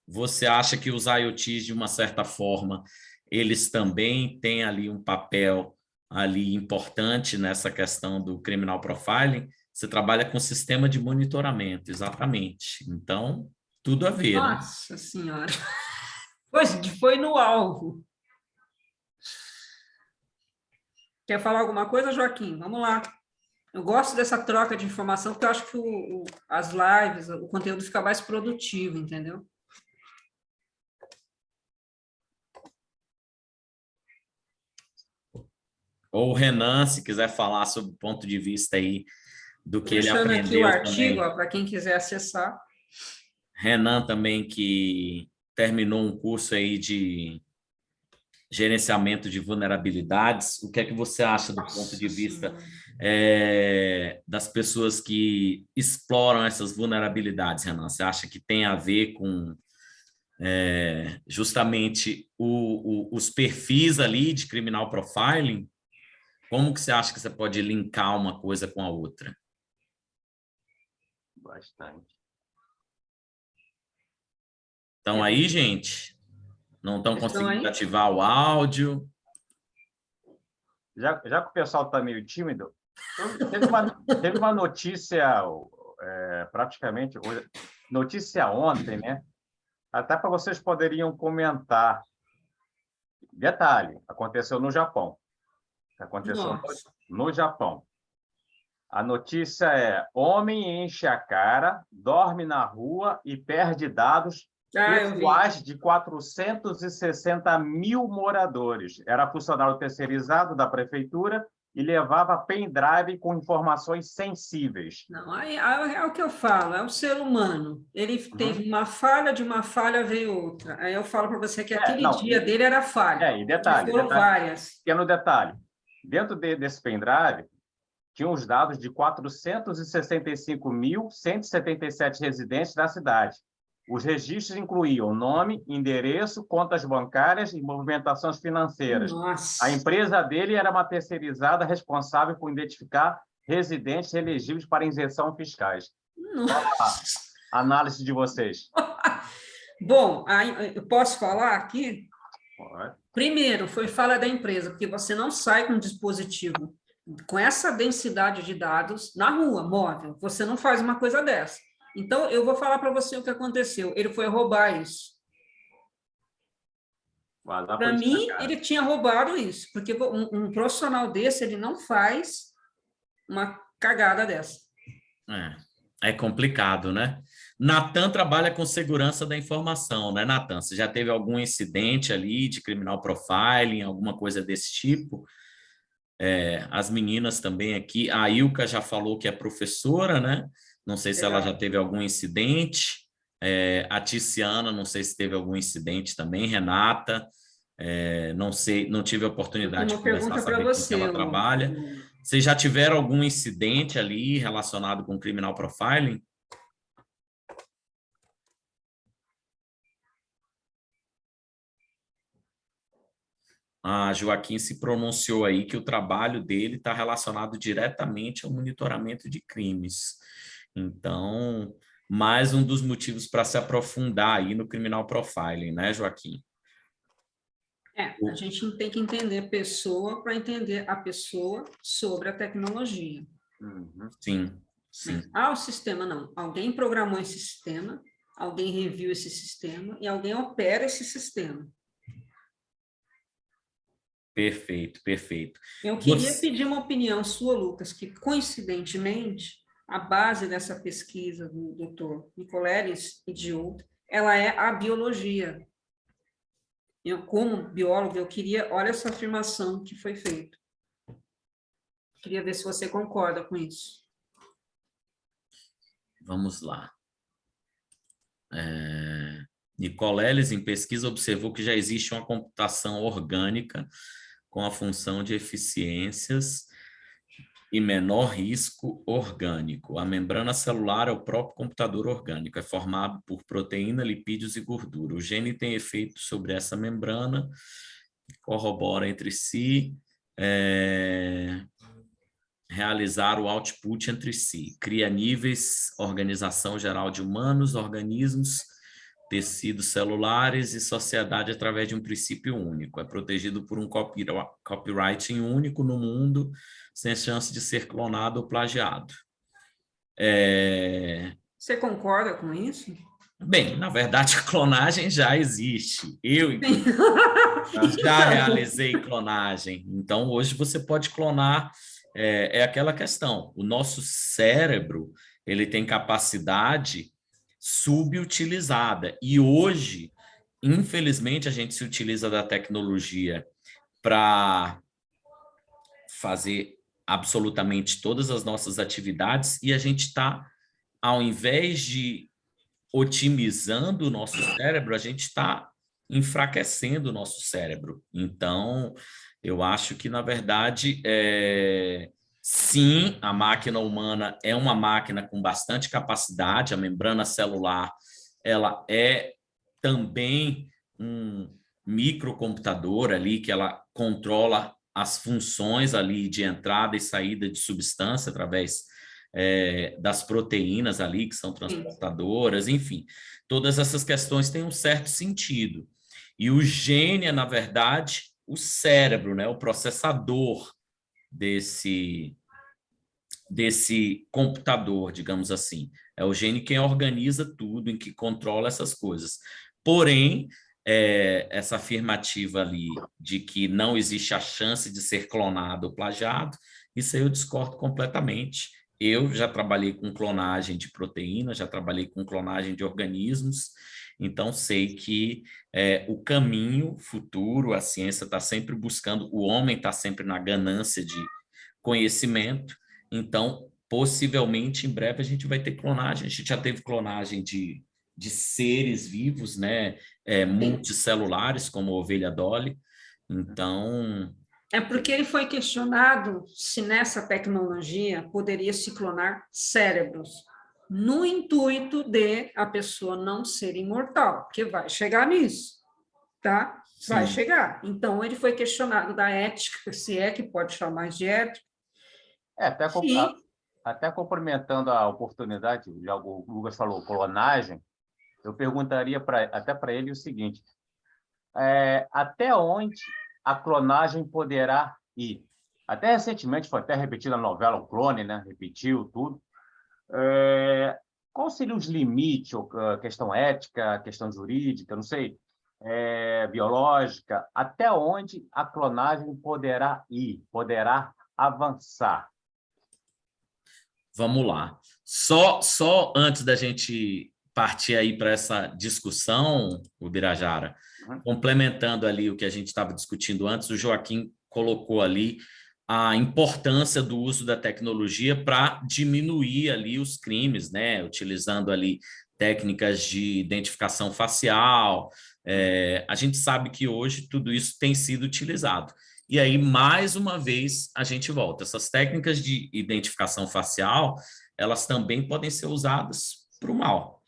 Você acha que os IoTs, de uma certa forma, eles também têm ali um papel ali importante nessa questão do criminal profiling? Você trabalha com sistema de monitoramento, exatamente. Então, tudo a ver, né?
Nossa Senhora. Foi no alvo. Quer falar alguma coisa, Joaquim? Vamos lá. Eu gosto dessa troca de informação, porque eu acho que as lives, o conteúdo fica mais produtivo, entendeu?
Ou o Renan, se quiser falar sobre o ponto de vista aí do que ele
Deixando aqui o
aprendeu
artigo,
também.
para quem quiser acessar.
Renan também, que terminou um curso aí de gerenciamento de vulnerabilidades. O que é que você acha do ponto de vista das pessoas que exploram essas vulnerabilidades, Renan? Você acha que tem a ver com justamente os perfis ali de criminal profiling? Como que você acha que você pode linkar uma coisa com a outra?
Bastante.
Então aí, gente, não estão
Estão
conseguindo
aí?
ativar o áudio.
Já que o pessoal está meio tímido, teve uma notícia, praticamente, notícia ontem, né? Até para vocês poderiam comentar. Detalhe, aconteceu no Japão. Aconteceu
Nossa.
no Japão. A notícia é: homem enche a cara, dorme na rua e perde dados
Eu vi.
pessoais de 460 mil moradores. Era funcionário terceirizado da prefeitura e levava pendrive com informações sensíveis.
Não, aí é o que eu falo, é o ser humano. Ele teve uma falha, de uma falha veio outra. Aí eu falo para você que aquele dia dele era falha.
E detalhe,
foram várias.
Pequeno detalhe. Dentro desse pendrive, tinham os dados de 465.177 residentes da cidade. Os registros incluíam nome, endereço, contas bancárias e movimentações financeiras.
Nossa.
A empresa dele era uma terceirizada responsável por identificar residentes elegíveis para isenção fiscais.
Nossa.
Análise de vocês.
Bom, aí, eu posso falar aqui?
Pode.
Primeiro, foi falha da empresa, porque você não sai com um dispositivo com essa densidade de dados na rua, móvel. Você não faz uma coisa dessa. Então, eu vou falar para você o que aconteceu. Ele foi roubar isso. Para mim, ele tinha roubado isso, porque um profissional desse, ele não faz uma cagada dessa.
É complicado, né? Natan trabalha com segurança da informação, né, Natan? Você já teve algum incidente ali de criminal profiling, alguma coisa desse tipo? As meninas também aqui, a Ilka já falou que é professora, né? Não sei se ela já teve algum incidente. A Ticiana, não sei se teve algum incidente também. Renata, não sei, não tive a oportunidade de conversar, saber com que ela trabalha. Vocês já tiveram algum incidente ali relacionado com criminal profiling? A Joaquim se pronunciou aí que o trabalho dele está relacionado diretamente ao monitoramento de crimes. Então, mais um dos motivos para se aprofundar aí no criminal profiling, né, Joaquim?
A gente tem que entender a pessoa para entender a pessoa sobre a tecnologia.
Sim, sim.
O sistema não. Alguém programou esse sistema, alguém reviu esse sistema e alguém opera esse sistema.
Perfeito, perfeito.
Eu queria pedir uma opinião sua, Lucas, que coincidentemente a base dessa pesquisa do Dr. Nicoleles e de outros, ela é a biologia. Eu, como biólogo, eu queria, olha essa afirmação que foi feita. Queria ver se você concorda com isso.
Vamos lá. Nicoleles, em pesquisa, observou que já existe uma computação orgânica com a função de eficiências e menor risco orgânico. A membrana celular é o próprio computador orgânico, é formado por proteína, lipídios e gordura. O gene tem efeito sobre essa membrana, corrobora entre si, realizar o output entre si, cria níveis, organização geral de humanos, organismos, tecidos celulares e sociedade através de um princípio único. É protegido por um copyright único no mundo, sem chance de ser clonado ou plagiado.
Você concorda com isso?
Bem, na verdade, a clonagem já existe. Eu já realizei clonagem. Então, hoje você pode clonar. É aquela questão. O nosso cérebro, ele tem capacidade subutilizada. E hoje, infelizmente, a gente se utiliza da tecnologia para fazer absolutamente todas as nossas atividades e a gente está, ao invés de otimizando o nosso cérebro, a gente está enfraquecendo o nosso cérebro. Então, eu acho que, na verdade, sim, a máquina humana é uma máquina com bastante capacidade, a membrana celular, ela é também um microcomputador ali, que ela controla as funções ali de entrada e saída de substância através das proteínas ali, que são transportadoras, enfim, todas essas questões têm um certo sentido. E o gene é, na verdade, o cérebro, né? O processador desse computador, digamos assim. É o gene quem organiza tudo, em que controla essas coisas. Porém, essa afirmativa ali de que não existe a chance de ser clonado ou plagiado, isso aí eu discordo completamente. Eu já trabalhei com clonagem de proteínas, já trabalhei com clonagem de organismos, então sei que o caminho futuro, a ciência está sempre buscando, o homem está sempre na ganância de conhecimento, então possivelmente em breve a gente vai ter clonagem. A gente já teve clonagem de seres vivos, né, multicelulares, como a ovelha Dolly. Então,
é porque ele foi questionado se nessa tecnologia poderia se clonar cérebros, no intuito de a pessoa não ser imortal, porque vai chegar nisso, tá? Vai chegar. Então, ele foi questionado da ética, se é que pode chamar de ética.
Até complementando a oportunidade, já o Lucas falou clonagem, eu perguntaria até para ele o seguinte: até onde a clonagem poderá ir? Até recentemente foi até repetida a novela O Clone, né? Repetiu tudo. Qual seriam os limites, questão ética, questão jurídica, não sei, biológica, até onde a clonagem poderá ir, poderá avançar?
Vamos lá. Só antes da gente partir aí para essa discussão, o Birajara, complementando ali o que a gente estava discutindo antes, o Joaquim colocou ali a importância do uso da tecnologia para diminuir ali os crimes, né? Utilizando ali técnicas de identificação facial. A gente sabe que hoje tudo isso tem sido utilizado. E aí, mais uma vez, a gente volta. Essas técnicas de identificação facial, elas também podem ser usadas para o mal.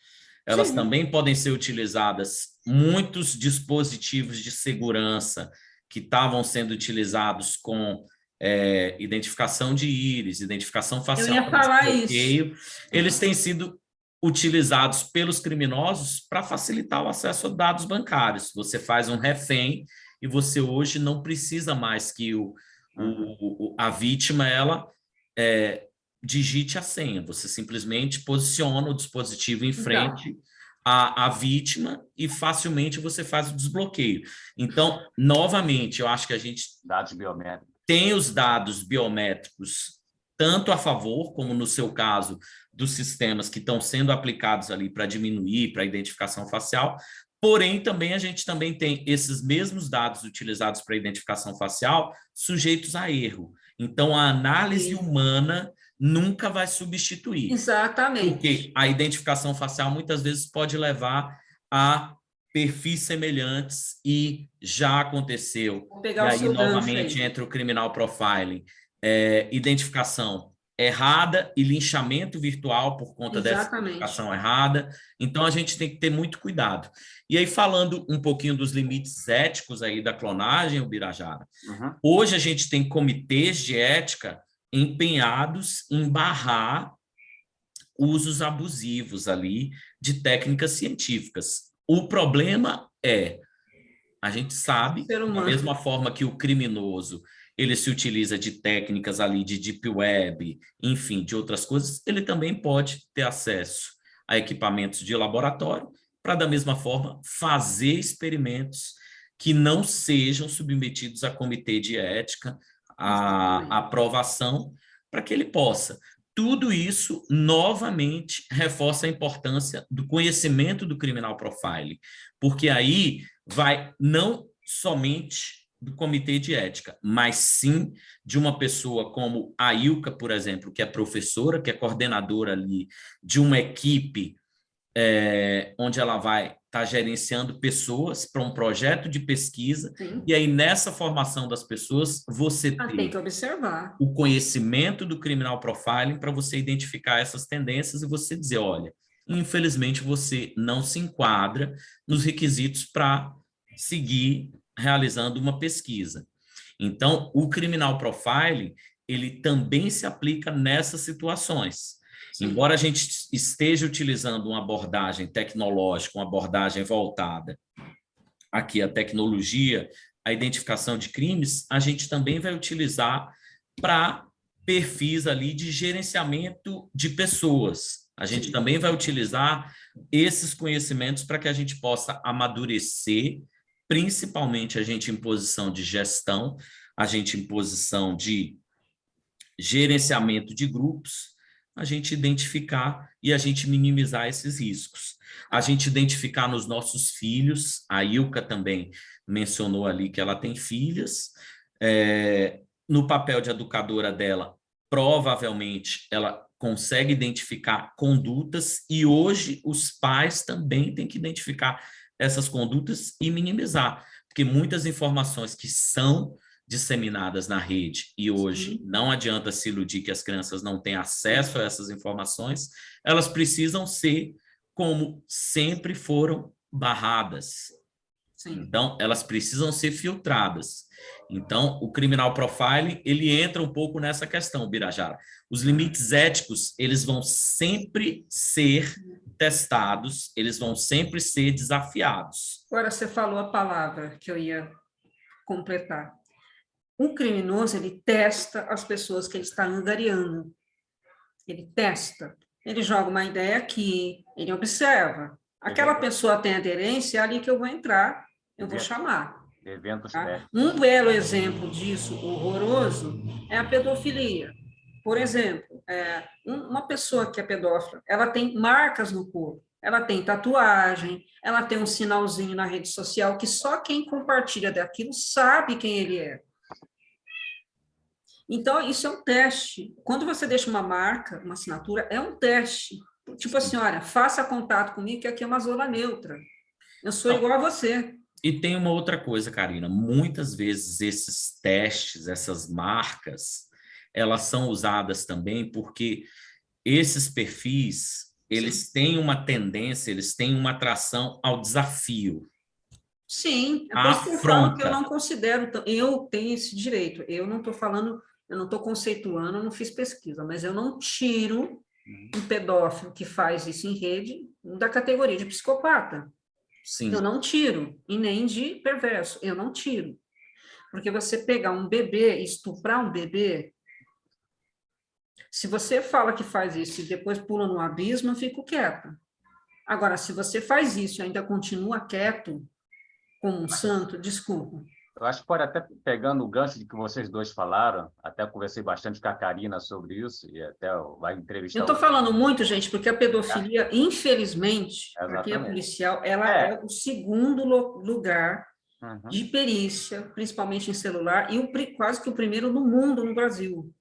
Elas também podem ser utilizadas, muitos dispositivos de segurança que estavam sendo utilizados com identificação de íris, identificação facial.
Eu ia falar isso.
Eles têm sido utilizados pelos criminosos para facilitar o acesso a dados bancários. Você faz um refém e você hoje não precisa mais que a vítima ela digite a senha. Você simplesmente posiciona o dispositivo em frente à vítima e facilmente você faz o desbloqueio. Então, novamente, eu acho que a gente tem os dados biométricos tanto a favor, como no seu caso, dos sistemas que estão sendo aplicados ali para diminuir, para a identificação facial. Porém, também a gente também tem esses mesmos dados utilizados para identificação facial sujeitos a erro. Então, a análise humana nunca vai substituir.
Exatamente.
Porque a identificação facial muitas vezes pode levar a perfis semelhantes e já aconteceu. E aí, novamente, entra o criminal profiling. identificação errada e linchamento virtual por conta dessa
Exatamente.
identificação errada. Então, a gente tem que ter muito cuidado. E aí, falando um pouquinho dos limites éticos aí da clonagem, Ubirajara, hoje a gente tem comitês de ética empenhados em barrar usos abusivos ali de técnicas científicas. O problema é, a gente sabe,
Ser
da
humano.
mesma forma que o criminoso ele se utiliza de técnicas ali de deep web, enfim, de outras coisas, ele também pode ter acesso a equipamentos de laboratório para, da mesma forma, fazer experimentos que não sejam submetidos a comitê de ética, a aprovação, para que ele possa. Tudo isso, novamente, reforça a importância do conhecimento do criminal profiling, porque aí vai não somente do comitê de ética, mas sim de uma pessoa como a Ilka, por exemplo, que é professora, que é coordenadora ali de uma equipe onde ela vai estar gerenciando pessoas para um projeto de pesquisa. Sim. E aí, nessa formação das pessoas, você
tem que observar
o conhecimento do criminal profiling para você identificar essas tendências e você dizer, olha, infelizmente você não se enquadra nos requisitos para seguir realizando uma pesquisa. Então, o criminal profiling, ele também se aplica nessas situações. Sim. Embora a gente esteja utilizando uma abordagem tecnológica, uma abordagem voltada aqui à tecnologia, a identificação de crimes, a gente também vai utilizar para perfis ali de gerenciamento de pessoas. A gente também vai utilizar esses conhecimentos para que a gente possa amadurecer, principalmente a gente em posição de gestão, a gente em posição de gerenciamento de grupos, a gente identificar e a gente minimizar esses riscos. A gente identificar nos nossos filhos, a Ilka também mencionou ali que ela tem filhas, no papel de educadora dela, provavelmente ela consegue identificar condutas e hoje os pais também têm que identificar essas condutas e minimizar, porque muitas informações que são disseminadas na rede e hoje não adianta se iludir que as crianças não têm acesso a essas informações, elas precisam ser como sempre foram barradas. Sim. Então, elas precisam ser filtradas. Então, o criminal profiling, ele entra um pouco nessa questão, Birajara. Os limites éticos, eles vão sempre ser testados, eles vão sempre ser desafiados.
Agora, você falou a palavra que eu ia completar. O criminoso, ele testa as pessoas que ele está angariando. Ele testa. Ele joga uma ideia aqui, ele observa. Aquela pessoa tem aderência, é ali que eu vou entrar, eu vou chamar. Tá? Um belo exemplo disso, horroroso, é a pedofilia. Por exemplo, uma pessoa que é pedófila, ela tem marcas no corpo, ela tem tatuagem, ela tem um sinalzinho na rede social que só quem compartilha daquilo sabe quem ele é. Então, isso é um teste. Quando você deixa uma marca, uma assinatura, é um teste. Tipo assim, olha, faça contato comigo, que aqui é uma zona neutra. Eu sou igual a você.
E tem uma outra coisa, Karina. Muitas vezes esses testes, essas marcas, elas são usadas também porque esses perfis, eles têm uma tendência, eles têm uma atração ao desafio.
Sim, é por isso que eu falo que eu não considero, eu tenho esse direito, eu não estou falando, eu não estou conceituando, eu não fiz pesquisa, mas eu não tiro um pedófilo que faz isso em rede da categoria de psicopata. Sim. Eu não tiro, e nem de perverso, eu não tiro. Porque você pegar um bebê e estuprar um bebê, se você fala que faz isso e depois pula no abismo, eu fico quieta. Agora, se você faz isso e ainda continua quieto, como um santo, desculpa.
Eu acho que pode até, pegando o gancho de que vocês dois falaram, até conversei bastante com a Karina sobre isso, e até vai entrevistar...
Eu estou falando muito, gente, porque a pedofilia, infelizmente, para quem é policial, ela é o segundo lugar de perícia, principalmente em celular, e quase que o primeiro no mundo, no Brasil.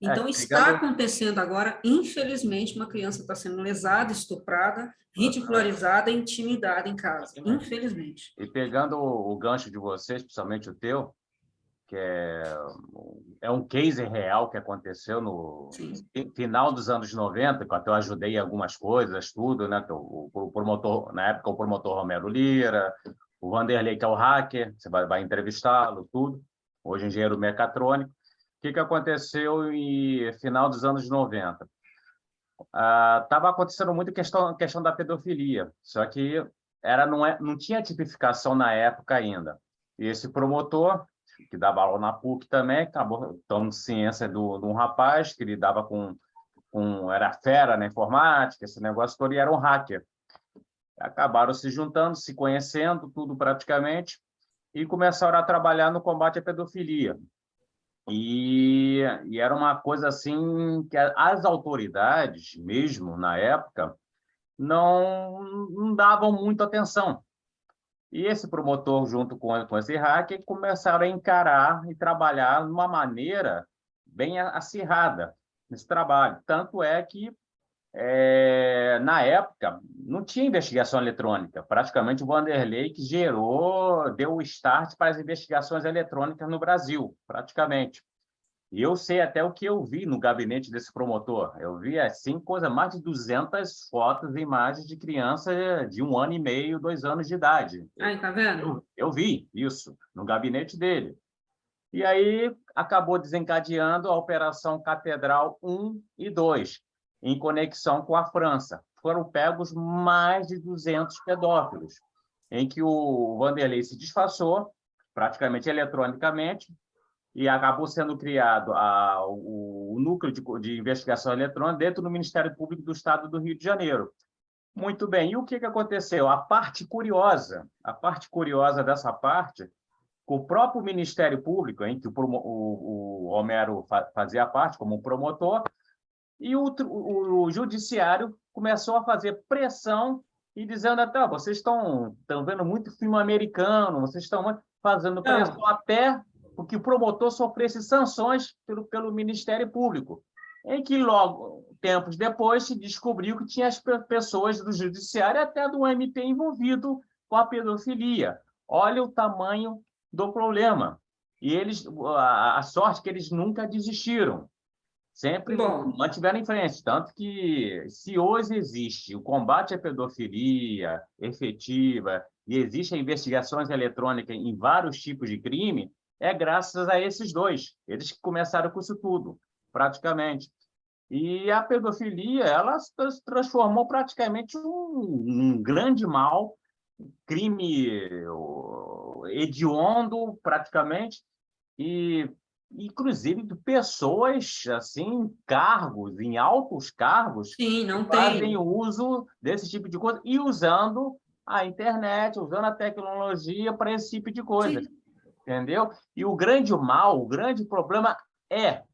Então, está acontecendo agora, infelizmente, uma criança está sendo lesada, estuprada, ridicularizada e intimidada em casa, infelizmente.
E pegando o gancho de vocês, principalmente o teu, é um case real que aconteceu no final dos anos 90, que até eu ajudei em algumas coisas, tudo, né? O promotor, na época, o promotor Romero Lira, o Vanderlei, que é o hacker, você vai entrevistá-lo, tudo. Hoje, engenheiro mecatrônico. O que aconteceu em final dos anos 90? Estava acontecendo muito questão da pedofilia, só que não tinha tipificação na época ainda. E esse promotor, que dava aula na PUC também, acabou tomando ciência de um rapaz que lidava era fera na informática, esse negócio todo, e era um hacker. Acabaram se juntando, se conhecendo, tudo praticamente, e começaram a trabalhar no combate à pedofilia. E era uma coisa assim que as autoridades, mesmo na época, não davam muita atenção. E esse promotor, junto com esse hacker, começaram a encarar e trabalhar de uma maneira bem acirrada nesse trabalho. Tanto é que, na época, não tinha investigação eletrônica. Praticamente o Vanderlei que deu o start para as investigações eletrônicas no Brasil, praticamente. E eu sei até o que eu vi no gabinete desse promotor. Eu vi, assim, mais de 200 fotos e imagens de criança de 1 ano e meio, 2 anos de idade.
Aí, tá vendo?
Eu vi isso no gabinete dele. E aí acabou desencadeando a Operação Catedral 1 e 2, em conexão com a França. Foram pegos mais de 200 pedófilos, em que o Vanderlei se disfarçou, praticamente eletronicamente, e acabou sendo criado o núcleo de investigação eletrônica dentro do Ministério Público do Estado do Rio de Janeiro. Muito bem. E o que aconteceu? A parte curiosa dessa parte, o próprio Ministério Público, em que o Homero fazia parte como promotor, e o Judiciário começou a fazer pressão e dizendo até, vocês estão vendo muito filme americano, vocês estão fazendo pressão até porque o promotor sofresse sanções pelo Ministério Público, em que logo, tempos depois, se descobriu que tinha as pessoas do Judiciário e até do MP envolvido com a pedofilia. Olha o tamanho do problema. E a sorte que eles nunca desistiram. Sempre mantiveram em frente. Tanto que, se hoje existe o combate à pedofilia efetiva e existem investigações eletrônicas em vários tipos de crime, é graças a esses dois. Eles que começaram com isso tudo, praticamente. E a pedofilia, ela se transformou praticamente um grande mal, crime hediondo, praticamente, e inclusive de pessoas assim, em altos cargos,
Sim, não
que fazem uso desse tipo de coisa e usando a internet, usando a tecnologia para esse tipo de coisa. Sim. Entendeu? E o grande mal, o grande problema é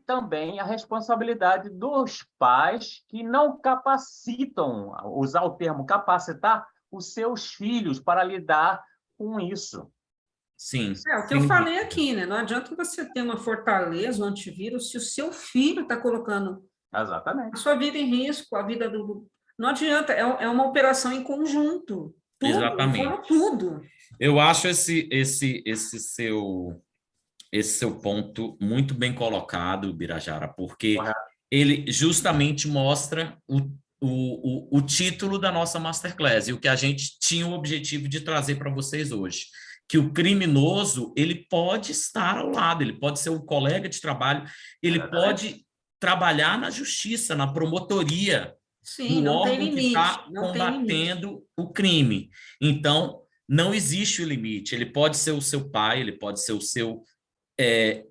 também a responsabilidade dos pais que não capacitam, usar o termo capacitar, os seus filhos para lidar com isso.
Sim.
O que eu falei aqui, né? Não adianta você ter uma fortaleza, um antivírus, se o seu filho está colocando
exatamente
a sua vida em risco, a vida do... Não adianta, é uma operação em conjunto. Tudo,
exatamente.
Tudo.
Eu acho esse seu ponto muito bem colocado, Birajara, porque ele justamente mostra o título da nossa Masterclass e o que a gente tinha o objetivo de trazer para vocês hoje, que o criminoso, ele pode estar ao lado, ele pode ser um colega de trabalho, ele pode trabalhar na justiça, na promotoria,
sim,
do órgão que está combatendo o crime. Então, não existe o limite. Ele pode ser o seu pai, ele pode ser o seu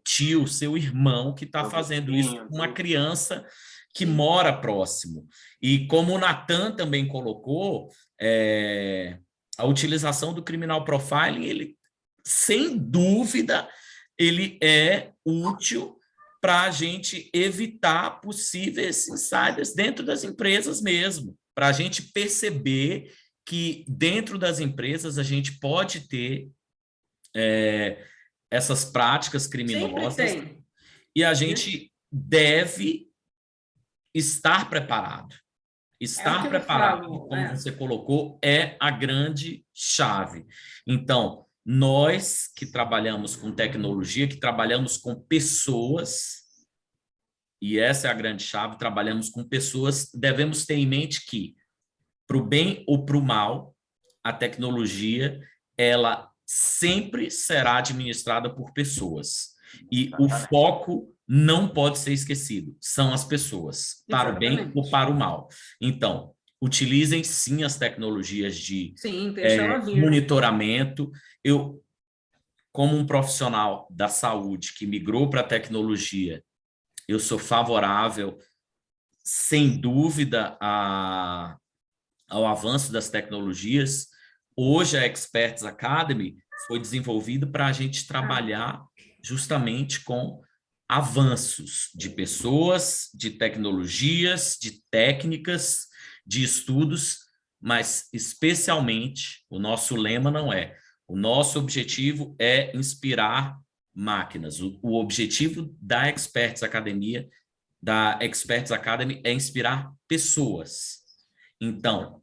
tio, seu irmão que está fazendo isso com uma criança que mora próximo. E como o Natan também colocou, a utilização do criminal profiling, ele, sem dúvida, ele é útil para a gente evitar possíveis insiders dentro das empresas mesmo, para a gente perceber que dentro das empresas a gente pode ter essas práticas criminosas e a gente deve estar preparado. Estar preparado, como você colocou, é a grande chave. Então, nós que trabalhamos com tecnologia, que trabalhamos com pessoas, e essa é a grande chave, trabalhamos com pessoas, devemos ter em mente que, para o bem ou para o mal, a tecnologia, ela sempre será administrada por pessoas. E o foco não pode ser esquecido, são as pessoas, para o bem ou para o mal. Então, utilizem sim as tecnologias de monitoramento. Eu, como um profissional da saúde que migrou para a tecnologia, eu sou favorável, sem dúvida, ao avanço das tecnologias. Hoje a Experts Academy foi desenvolvida para a gente trabalhar justamente com avanços de pessoas, de tecnologias, de técnicas, de estudos, mas especialmente o nosso lema não é. O nosso objetivo é inspirar máquinas. O objetivo da Experts Academy é inspirar pessoas. Então,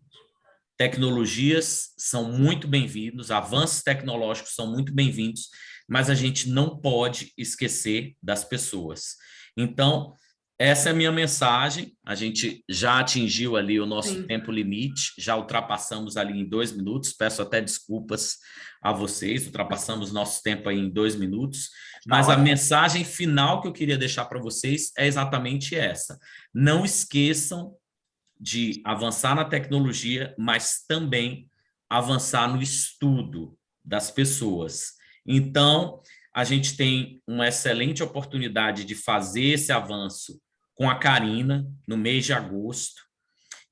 tecnologias são muito bem-vindos, avanços tecnológicos são muito bem-vindos, mas a gente não pode esquecer das pessoas. Então, essa é a minha mensagem. A gente já atingiu ali o nosso tempo limite, já ultrapassamos ali em 2 minutos, peço até desculpas a vocês, ultrapassamos nosso tempo aí em 2 minutos, mas a mensagem final que eu queria deixar para vocês é exatamente essa. Não esqueçam de avançar na tecnologia, mas também avançar no estudo das pessoas. Então, a gente tem uma excelente oportunidade de fazer esse avanço com a Karina no mês de agosto.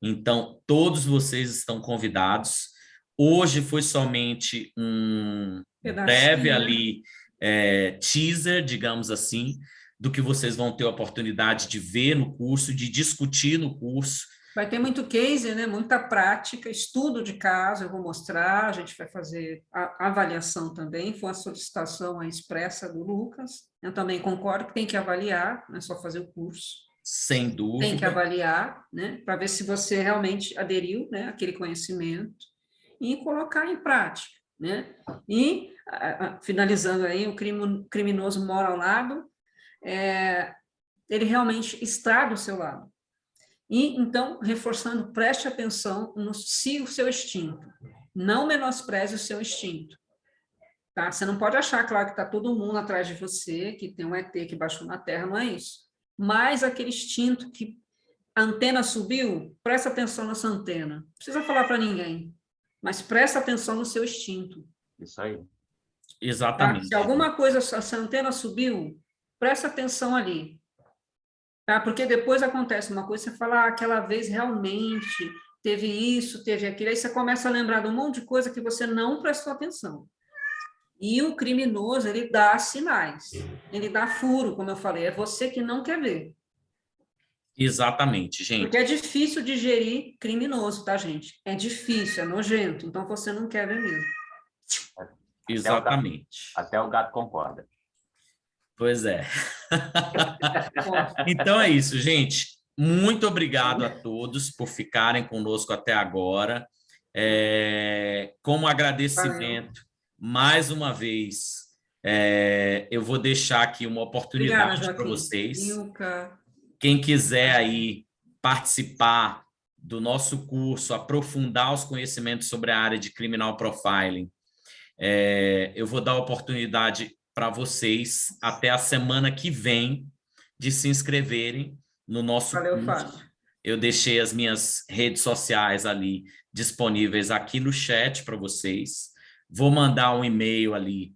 Então, todos vocês estão convidados. Hoje foi somente um breve ali, teaser, digamos assim, do que vocês vão ter a oportunidade de ver no curso, de discutir no curso.
Vai ter muito case, né? Muita prática, estudo de caso, eu vou mostrar, a gente vai fazer a avaliação também, foi uma solicitação expressa do Lucas, eu também concordo que tem que avaliar, não é só fazer o curso.
Sem dúvida.
Tem que avaliar, né? Para ver se você realmente aderiu, né, àquele conhecimento e colocar em prática, né? E, finalizando aí, o criminoso mora ao lado, ele realmente está do seu lado. E, então, reforçando, preste atenção no siga o seu instinto. Não menospreze o seu instinto. Tá? Você não pode achar, claro, que está todo mundo atrás de você, que tem um ET que baixou na Terra, não é isso. Mas aquele instinto que a antena subiu, presta atenção nessa antena. Não precisa falar para ninguém, mas presta atenção no seu instinto.
Isso aí.
Exatamente.
Tá? Se alguma coisa, essa antena subiu, presta atenção ali. Tá? Porque depois acontece uma coisa, você fala, aquela vez realmente teve isso, teve aquilo, aí você começa a lembrar de um monte de coisa que você não prestou atenção. E o criminoso, ele dá sinais, ele dá furo, como eu falei, é você que não quer ver.
Exatamente, gente.
Porque é difícil digerir criminoso, tá, gente? É difícil, é nojento, então você não quer ver mesmo.
Exatamente.
Até o gato concorda.
Pois é. Então é isso, gente. Muito obrigado a todos por ficarem conosco até agora. Como agradecimento, mais uma vez, eu vou deixar aqui uma oportunidade para vocês. Quem quiser aí participar do nosso curso, aprofundar os conhecimentos sobre a área de Criminal Profiling, eu vou dar a oportunidade para vocês até a semana que vem de se inscreverem no nosso curso. Eu deixei as minhas redes sociais ali disponíveis aqui no chat para vocês. Vou mandar um e-mail ali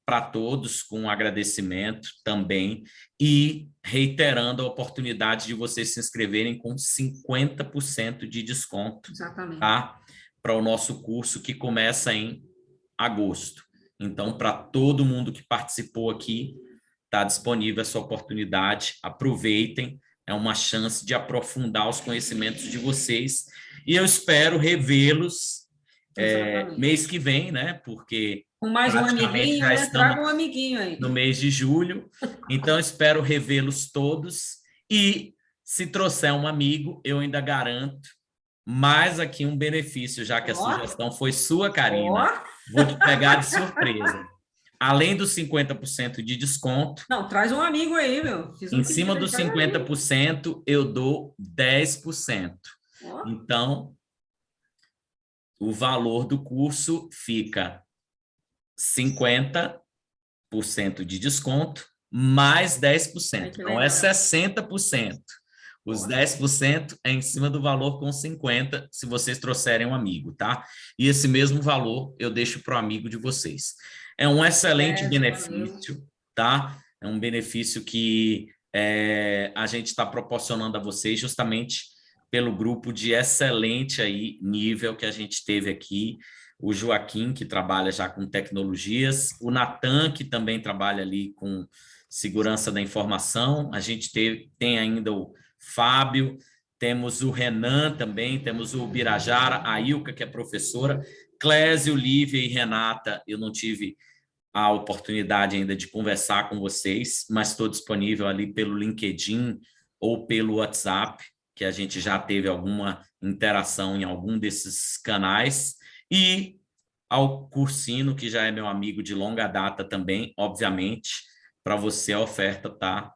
para todos com um agradecimento também e reiterando a oportunidade de vocês se inscreverem com 50% de desconto.
Exatamente.
Tá? Para o nosso curso que começa em agosto. Então, para todo mundo que participou aqui, está disponível essa oportunidade. Aproveitem, é uma chance de aprofundar os conhecimentos de vocês. E eu espero revê-los mês que vem, né? Porque
com mais um amiguinho,
já estamos
traga um amiguinho aí.
No mês de julho. Então, espero revê-los todos. E, se trouxer um amigo, eu ainda garanto mais aqui um benefício, já que a sugestão foi sua, Karina. Vou te pegar de surpresa. Além dos 50% de desconto,
Não, traz um amigo aí, meu.
em cima dos 50%, eu dou 10%.
Ó.
Então, o valor do curso fica 50% de desconto, mais 10%. Então, é 60%. Os 10% é em cima do valor com 50%, se vocês trouxerem um amigo, tá? E esse mesmo valor eu deixo para o amigo de vocês. É um excelente benefício, tá? É um benefício que a gente está proporcionando a vocês justamente pelo grupo de excelente aí nível que a gente teve aqui. O Joaquim, que trabalha já com tecnologias, o Natan, que também trabalha ali com segurança da informação. A gente tem ainda o Fábio, temos o Renan também, temos o Birajara, a Ilka, que é professora, Clésio, Lívia e Renata. Eu não tive a oportunidade ainda de conversar com vocês, mas estou disponível ali pelo LinkedIn ou pelo WhatsApp, que a gente já teve alguma interação em algum desses canais, e ao Cursino, que já é meu amigo de longa data também, obviamente, para você a oferta está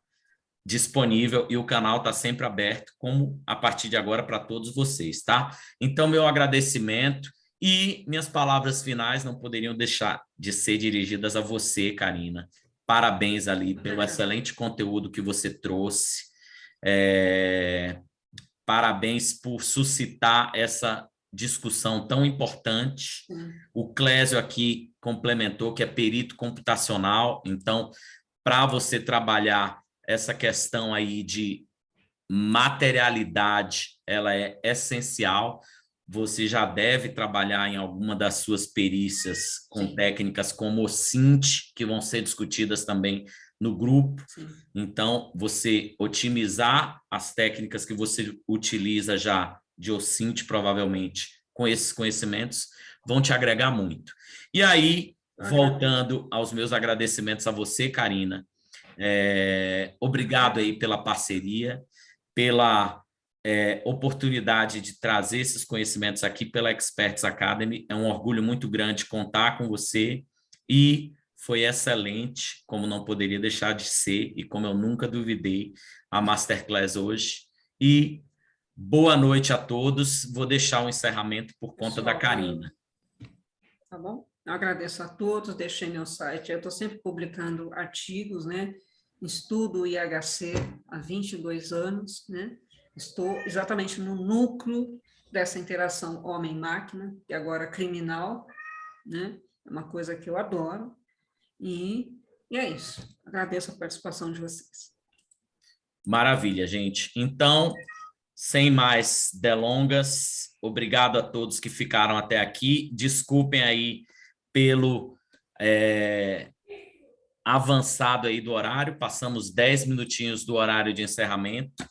disponível e o canal está sempre aberto, como a partir de agora para todos vocês, tá? Então, meu agradecimento e minhas palavras finais não poderiam deixar de ser dirigidas a você, Karina. Parabéns ali pelo excelente conteúdo que você trouxe. Parabéns por suscitar essa discussão tão importante. O Clésio aqui complementou que é perito computacional, então, para você trabalhar essa questão aí de materialidade, ela é essencial. Você já deve trabalhar em alguma das suas perícias com técnicas como o SINT, que vão ser discutidas também no grupo. Então, você otimizar as técnicas que você utiliza já de OSINT, provavelmente, com esses conhecimentos, vão te agregar muito. E aí, voltando aos meus agradecimentos a você, Karina, obrigado aí pela parceria, pela oportunidade de trazer esses conhecimentos aqui pela Experts Academy. É um orgulho muito grande contar com você e foi excelente, como não poderia deixar de ser e como eu nunca duvidei, a Masterclass hoje. E boa noite a todos. Vou deixar o encerramento por conta da Karina.
Tá bom? Eu agradeço a todos, deixei meu site. Eu estou sempre publicando artigos, né? Estudo IHC há 22 anos, né? Estou exatamente no núcleo dessa interação homem-máquina, e agora criminal, né? É uma coisa que eu adoro. E é isso. Agradeço a participação de vocês.
Maravilha, gente. Então, sem mais delongas, obrigado a todos que ficaram até aqui. Desculpem aí pelo avançado aí do horário, passamos 10 minutinhos do horário de encerramento.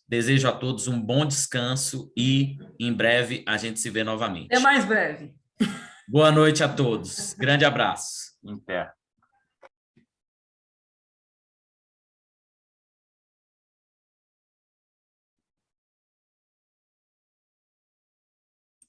Desejo a todos um bom descanso e em breve a gente se vê novamente.
É mais breve.
Boa noite a todos. Grande abraço.
Em pé.